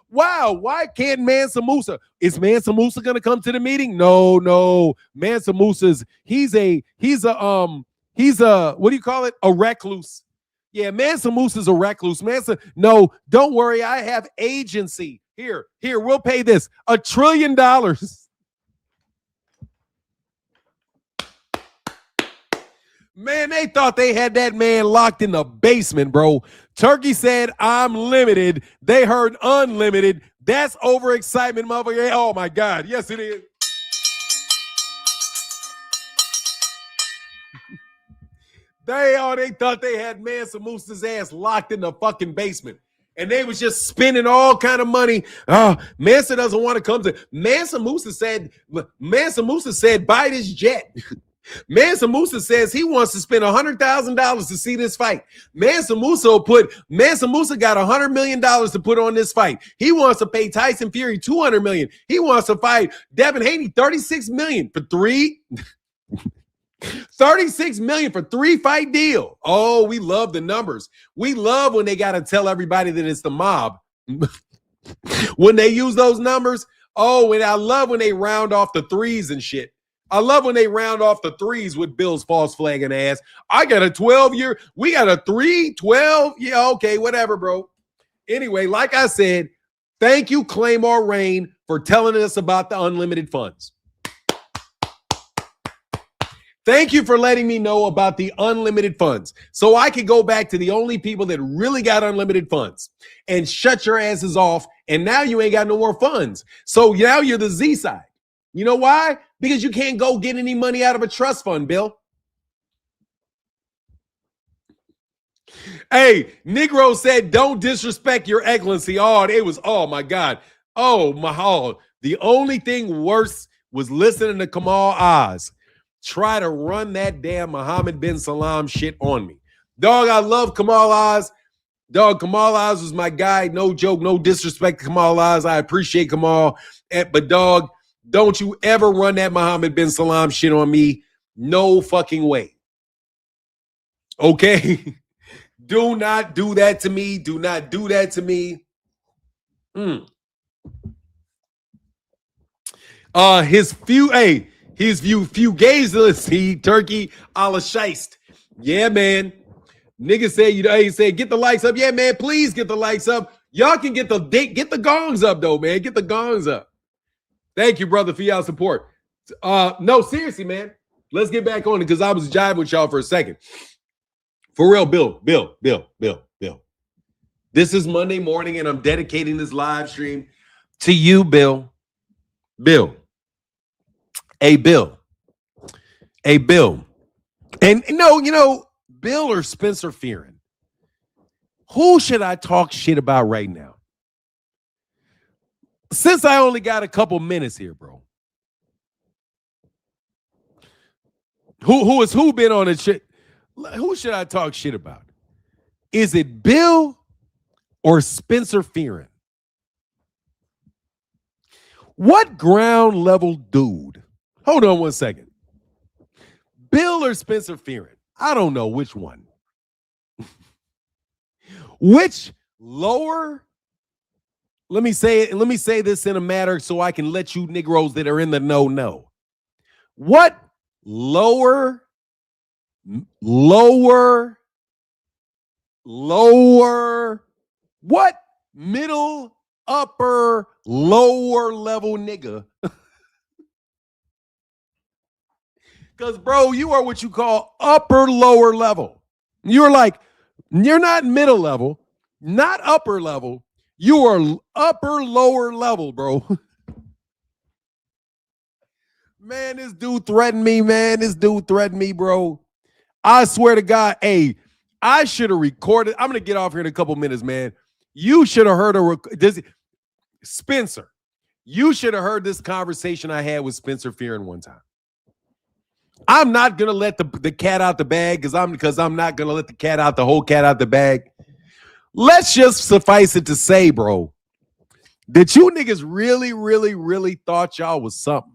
Wow, why can't Mansa Musa? Is Mansa Musa gonna come to the meeting? No. Mansa Musa's he's a what do you call it? A recluse. Yeah, Mansa Musa's a recluse. No, don't worry, I have agency. Here, we'll pay this $1 trillion. Man, they thought they had that man locked in the basement, bro. Turkey said, I'm limited. They heard unlimited. That's overexcitement, motherfucker. Oh, my God. Yes, it is. They thought they had Mansa Musa's ass locked in the fucking basement. And they was just spending all kind of money. Oh, Mansa doesn't want to come to. Mansa Musa said, buy this jet. Mansa Musa says he wants to spend $100,000 to see this fight. Mansa Musa got $100 million to put on this fight. He wants to pay Tyson Fury $200 million. He wants to fight Devin Haney $36 million for three. $36 million for 3-fight deal. Oh, we love the numbers. We love when they got to tell everybody that it's the mob. When they use those numbers. Oh, and I love when they round off the threes and shit. I love when they round off the threes with Bill's false flagging ass. I got a 12-year. We got a 3-12. Yeah, okay, whatever, bro. Anyway, like I said, thank you, Claymore Rain, for telling us about the unlimited funds. Thank you for letting me know about the unlimited funds so I could go back to the only people that really got unlimited funds and shut your asses off, and now you ain't got no more funds. So now you're the Z side. You know why? Because you can't go get any money out of a trust fund, Bill. Hey, Negro said, don't disrespect your excellency. Oh my God. The only thing worse was listening to Kamal Oz try to run that damn Mohammed bin Salam shit on me. Dog, I love Kamal Oz. Dog, Kamal Oz was my guy. No joke, no disrespect to Kamal Oz. I appreciate Kamal. But dog, don't you ever run that Mohammed bin Salam shit on me. No fucking way. Okay? Do not do that to me. Do not do that to me. His fugazi turkey a la shiest. Yeah, man. Nigga said, he said, get the likes up. Yeah, man, please get the likes up. Y'all can get the gongs up, though, man. Get the gongs up. Thank you, brother, for y'all support. No, seriously, man. Let's get back on it because I was jiving with y'all for a second. For real, Bill. This is Monday morning, and I'm dedicating this live stream to you, Bill. Bill. Hey, Bill. And no, Bill or Spencer Fearon. Who should I talk shit about right now? Since I only got a couple minutes here, bro. Who been on the shit? Who should I talk shit about? Is it Bill or Spencer Fearon? What ground level dude? Hold on one second. Bill or Spencer Fearon? I don't know which one. Which lower? Let me say it. Let me say this in a matter so I can let you Negroes that are in the know. What lower, what middle, upper, lower level nigga? Because, bro, you are what you call upper, lower level. You're not middle level, not upper level. You are upper, lower level, bro. Man, this dude threatened me, bro. I swear to God, hey, I should have recorded. I'm going to get off here in a couple minutes, man. You should have heard Spencer. You should have heard this conversation I had with Spencer Fearon one time. I'm not going to let the cat out the bag because I'm not going to let the whole cat out the bag. Let's just suffice it to say, bro, that you niggas really, really, really thought y'all was something.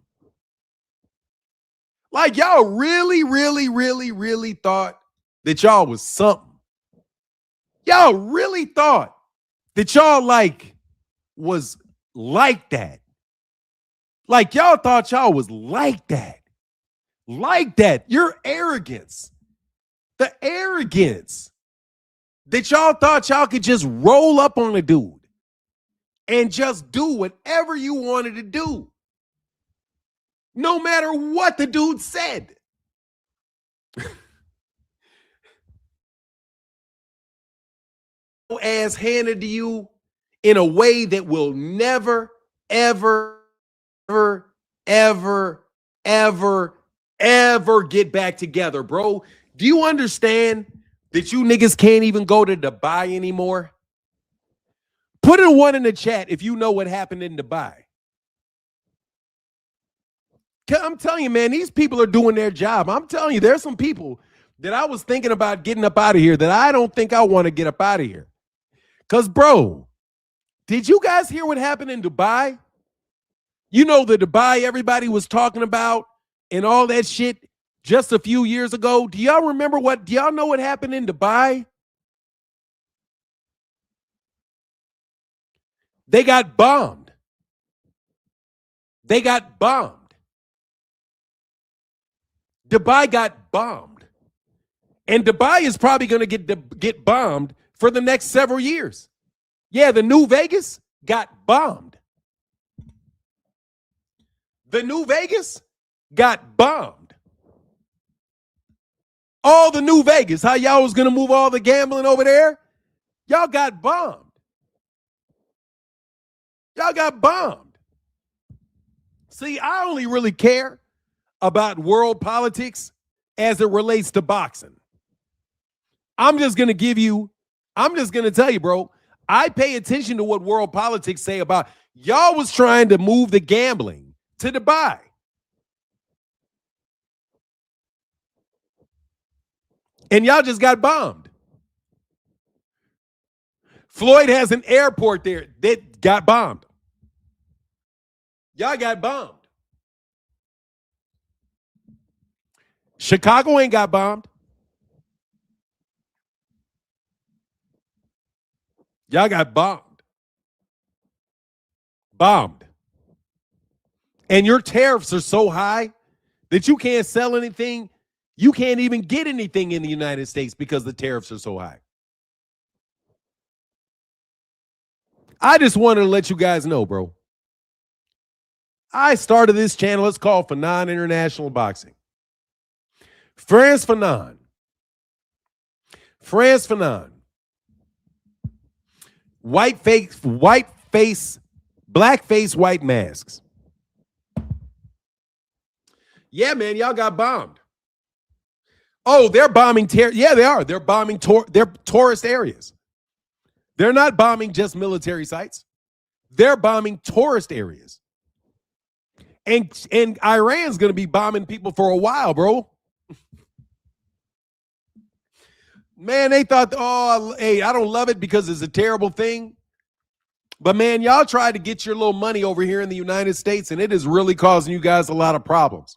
Like y'all really, really, really, really thought that y'all was something. Y'all really thought that y'all was like that. Like y'all thought y'all was like that. Like that. Your arrogance. The arrogance that y'all thought y'all could just roll up on a dude and just do whatever you wanted to do. No matter what the dude said. Ass handed to you in a way that will never, ever, ever, ever, ever, ever get back together, bro. Do you understand that you niggas can't even go to Dubai anymore? Put a one in the chat if you know what happened in Dubai. I'm telling you, man, these people are doing their job. I'm telling you, there's some people that I was thinking about getting up out of here that I don't think I want to get up out of here. Because, bro, did you guys hear what happened in Dubai? You know the Dubai everybody was talking about and all that shit just a few years ago. Do y'all know what happened in Dubai? They got bombed. Dubai got bombed. And Dubai is probably going to get bombed for the next several years. Yeah, the New Vegas got bombed. All the New Vegas, how y'all was going to move all the gambling over there? Y'all got bombed. See, I only really care about world politics as it relates to boxing. I'm just going to tell you, bro, I pay attention to what world politics say about y'all was trying to move the gambling to Dubai. And y'all just got bombed. Floyd has an airport there that got bombed. Y'all got bombed. Chicago ain't got bombed. Y'all got bombed. And your tariffs are so high that you can't sell anything. You can't even get anything in the United States because the tariffs are so high. I just wanted to let you guys know, bro. I started this channel. It's called Fanon International Boxing. France Fanon. White face, black face, white masks. Yeah, man, y'all got bombed. Oh, they're bombing. Yeah, they are. They're bombing their tourist areas. They're not bombing just military sites. They're bombing tourist areas. And Iran's going to be bombing people for a while, bro. Man, they thought, oh, hey, I don't love it because it's a terrible thing. But, man, y'all tried to get your little money over here in the United States, and it is really causing you guys a lot of problems.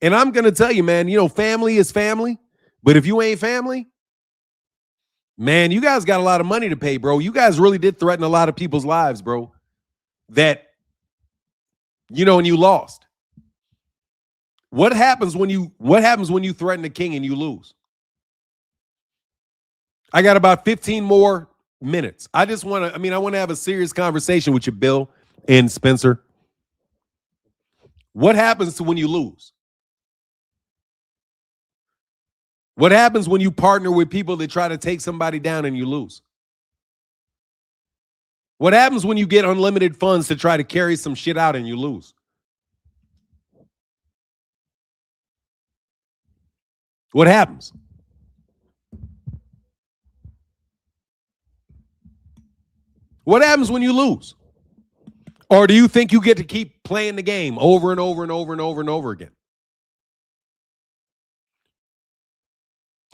And I'm going to tell you, man, you know, family is family. But if you ain't family, man, you guys got a lot of money to pay, bro. You guys really did threaten a lot of people's lives, bro. That, you know, and you lost. What happens when you threaten the king and you lose? I got about 15 more minutes. I want to have a serious conversation with you, Bill and Spencer. What happens when you lose? What happens when you partner with people that try to take somebody down and you lose? What happens when you get unlimited funds to try to carry some shit out and you lose? What happens? What happens when you lose? Or do you think you get to keep playing the game over and over and over and over and over again?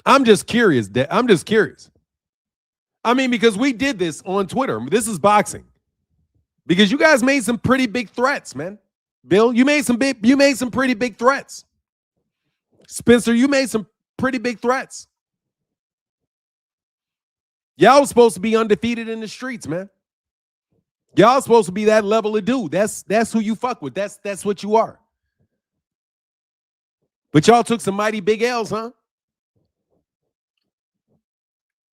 I'm just curious. I mean, because we did this on Twitter. This is boxing. Because you guys made some pretty big threats, man. Bill, you made some pretty big threats. Spencer, you made some pretty big threats. Y'all was supposed to be undefeated in the streets, man. Y'all supposed to be that level of dude. That's who you fuck with. That's what you are. But y'all took some mighty big L's, huh?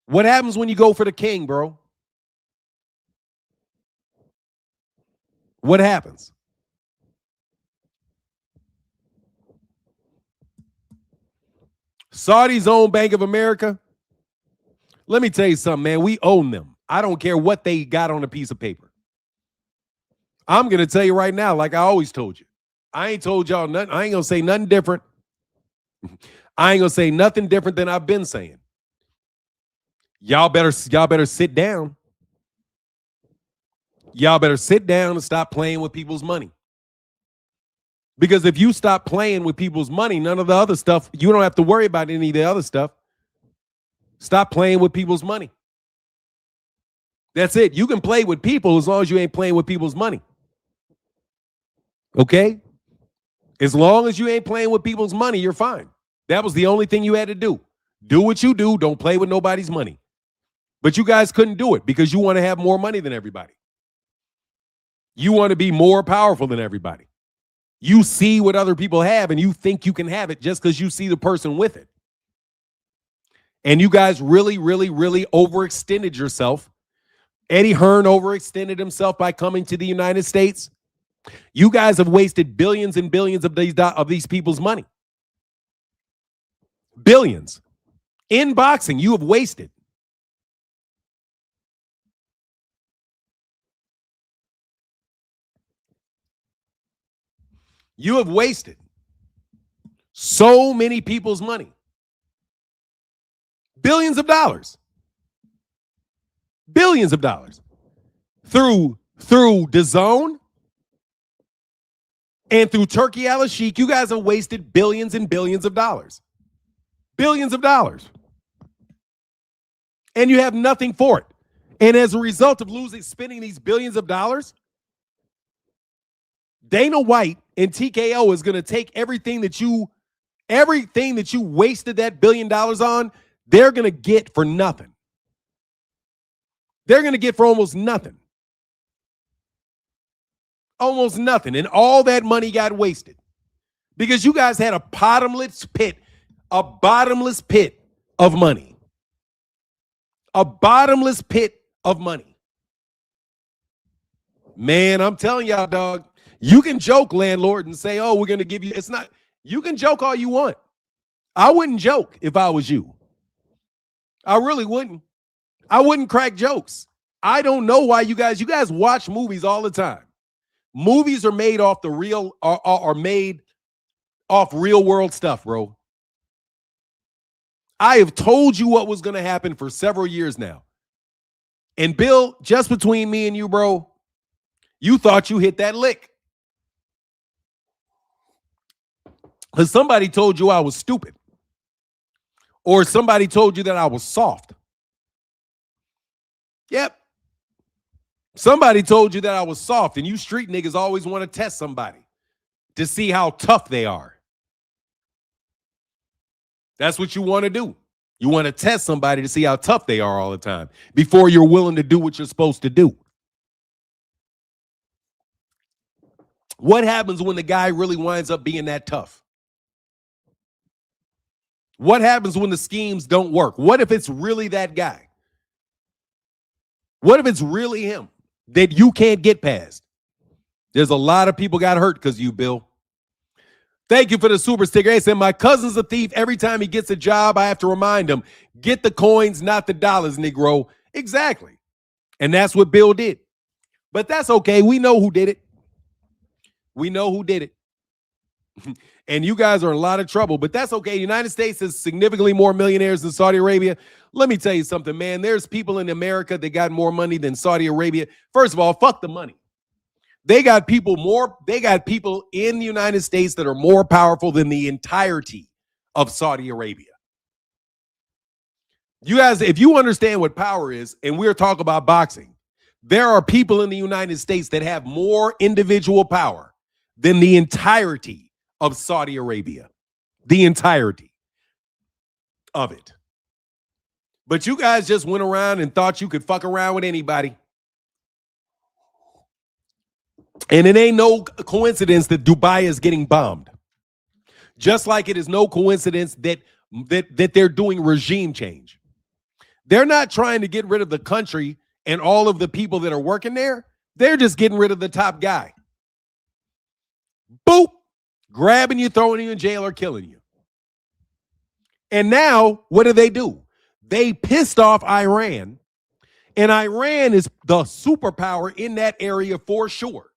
What happens when you go for the king, bro? What happens? Saudi's own Bank of America. Let me tell you something, man. We own them. I don't care what they got on a piece of paper. I'm going to tell you right now, like I always told you. I ain't told y'all nothing. I ain't going to say nothing different. I ain't going to say nothing different than I've been saying. Y'all better sit down. Y'all better sit down and stop playing with people's money. Because if you stop playing with people's money, none of the other stuff, you don't have to worry about any of the other stuff. Stop playing with people's money. That's it. You can play with people as long as you ain't playing with people's money. Okay? As long as you ain't playing with people's money, you're fine. That was the only thing you had to do. Do what you do. Don't play with nobody's money. But you guys couldn't do it because you want to have more money than everybody. You want to be more powerful than everybody. You see what other people have and you think you can have it just because you see the person with it. And you guys really, really, really overextended yourself. Eddie Hearn overextended himself by coming to the United States. You guys have wasted billions and billions of these people's money. Billions. In boxing, you have wasted. You have wasted so many people's money. Billions of dollars. Billions of dollars. Through DAZN and through Turkey Al-Sheikh, you guys have wasted billions and billions of dollars. Billions of dollars. And you have nothing for it. And as a result of spending these billions of dollars, Dana White and TKO is going to take everything that you wasted that $1 billion on, they're going to get for nothing. They're going to get for almost nothing. Almost nothing. And all that money got wasted because you guys had a bottomless pit of money. A bottomless pit of money. Man, I'm telling y'all, dog, you can joke, landlord, and say, oh, we're going to give you, it's not, you can joke all you want. I wouldn't joke if I was you. I really wouldn't. I wouldn't crack jokes. I don't know why you guys watch movies all the time. Movies are made off are made off real world stuff, bro. I have told you what was going to happen for several years now. And Bill, just between me and you, bro, you thought you hit that lick. Because somebody told you I was stupid. Or somebody told you that I was soft. Yep. Somebody told you that I was soft, and you street niggas always want to test somebody to see how tough they are. That's what you want to do. You want to test somebody to see how tough they are all the time before you're willing to do what you're supposed to do. What happens when the guy really winds up being that tough? What happens when the schemes don't work? What if it's really that guy? What if it's really him that you can't get past? There's a lot of people got hurt because of you, Bill. Thank you for the super sticker. He said, my cousin's a thief. Every time he gets a job, I have to remind him, get the coins, not the dollars, Negro. Exactly. And that's what Bill did. But that's okay. We know who did it. We know who did it. And you guys are in a lot of trouble, but that's okay. The United States has significantly more millionaires than Saudi Arabia. Let me tell you something, man. There's people in America that got more money than Saudi Arabia. First of all, fuck the money. They got people in the United States that are more powerful than the entirety of Saudi Arabia. You guys, if you understand what power is, and we're talking about boxing, there are people in the United States that have more individual power than the entirety of Saudi Arabia. The entirety of it. But you guys just went around and thought you could fuck around with anybody. And it ain't no coincidence that Dubai is getting bombed. Just like it is no coincidence that they're doing regime change. They're not trying to get rid of the country and all of the people that are working there. They're just getting rid of the top guy. Boop. Grabbing you, throwing you in jail, or killing you. And now, what do? They pissed off Iran. And Iran is the superpower in that area for sure.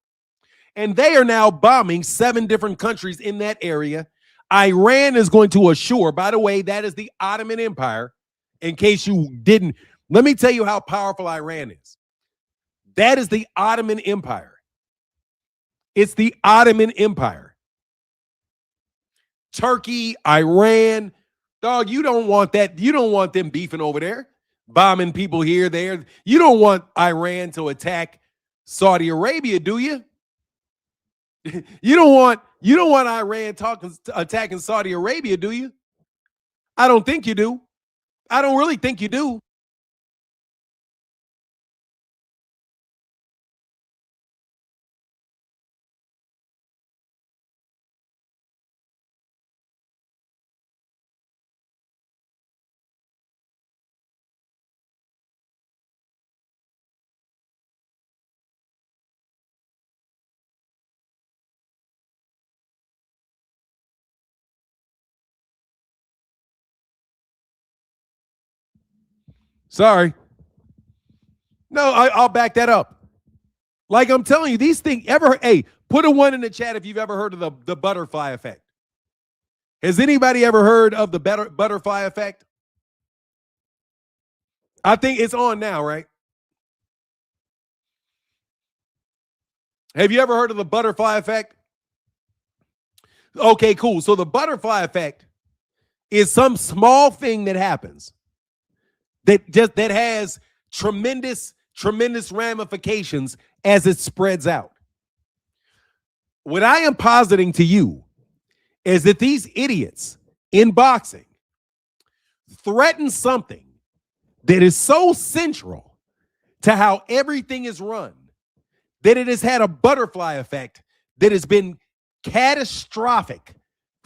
And they are now bombing 7 different countries in that area. Iran is going to assure, by the way, that is the Ottoman Empire. In case you didn't, let me tell you how powerful Iran is. That is the Ottoman Empire. It's the Ottoman Empire. Turkey, Iran, dog, you don't want that. You don't want them beefing over there, bombing people here, there. You don't want Iran to attack Saudi Arabia, do you? You don't want Iran attacking Saudi Arabia, do you? I don't think you do. I don't really think you do. Sorry. No, I'll back that up. Like I'm telling you, these things hey, put a 1 in the chat if you've ever heard of the butterfly effect. Has anybody ever heard of the butterfly effect? I think it's on now, right? Have you ever heard of the butterfly effect? Okay, cool. So the butterfly effect is some small thing that happens that has tremendous ramifications as it spreads out. What I am positing to you is that these idiots in boxing threaten something that is so central to how everything is run that it has had a butterfly effect that has been catastrophic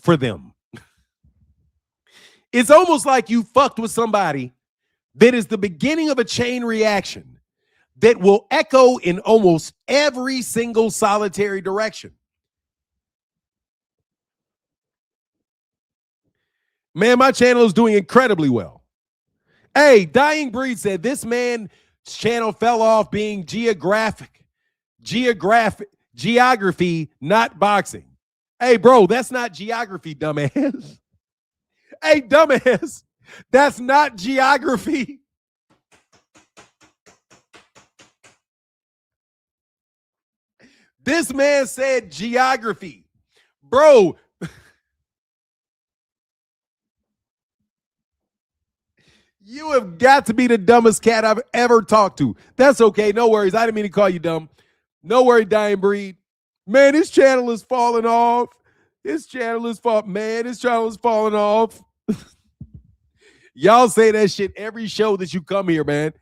for them. It's almost like you fucked with somebody that is the beginning of a chain reaction that will echo in almost every single solitary direction. Man, my channel is doing incredibly well. Hey, Dying Breed said this man's channel fell off being geography, not boxing. Hey, bro, that's not geography, dumbass. Hey, dumbass. That's not geography. This man said geography. Bro. You have got to be the dumbest cat I've ever talked to. That's okay. No worries. I didn't mean to call you dumb. No worry, dying breed. Man, this channel is falling off. This channel is falling off. Y'all say that shit every show that you come here, man.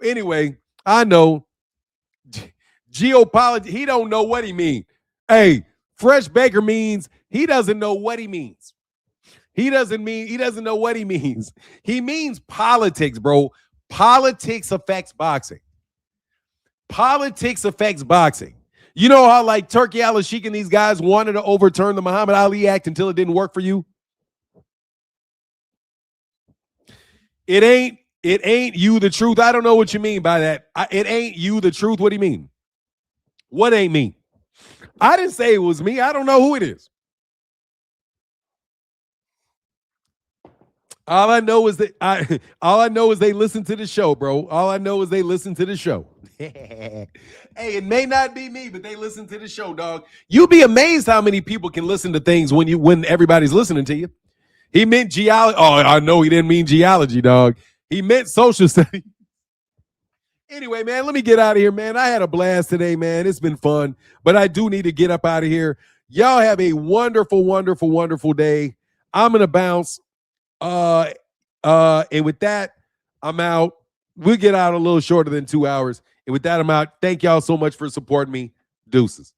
Anyway, I know. Geopolitical, he don't know what he means. Hey, Fresh Baker means he doesn't know what he means. He doesn't know what he means. He means politics, bro. Politics affects boxing. Politics affects boxing. You know how like Turkey Al-Sheikh and these guys wanted to overturn the Muhammad Ali Act until it didn't work for you? It ain't you the truth. I don't know what you mean by that. It ain't you the truth. What do you mean? What ain't me? I didn't say it was me. I don't know who it is. All I know is they listen to the show, bro. All I know is they listen to the show. Hey, it may not be me, but they listen to the show, dog. You'll be amazed how many people can listen to things when everybody's listening to you. He meant geology. Oh, I know he didn't mean geology, dog. He meant social studies. Anyway, man, let me get out of here, man. I had a blast today, man. It's been fun, but I do need to get up out of here. Y'all have a wonderful, wonderful, wonderful day. I'm gonna bounce. And with that, I'm out. We'll get out a little shorter than 2 hours. And with that, I'm out. Thank y'all so much for supporting me. Deuces.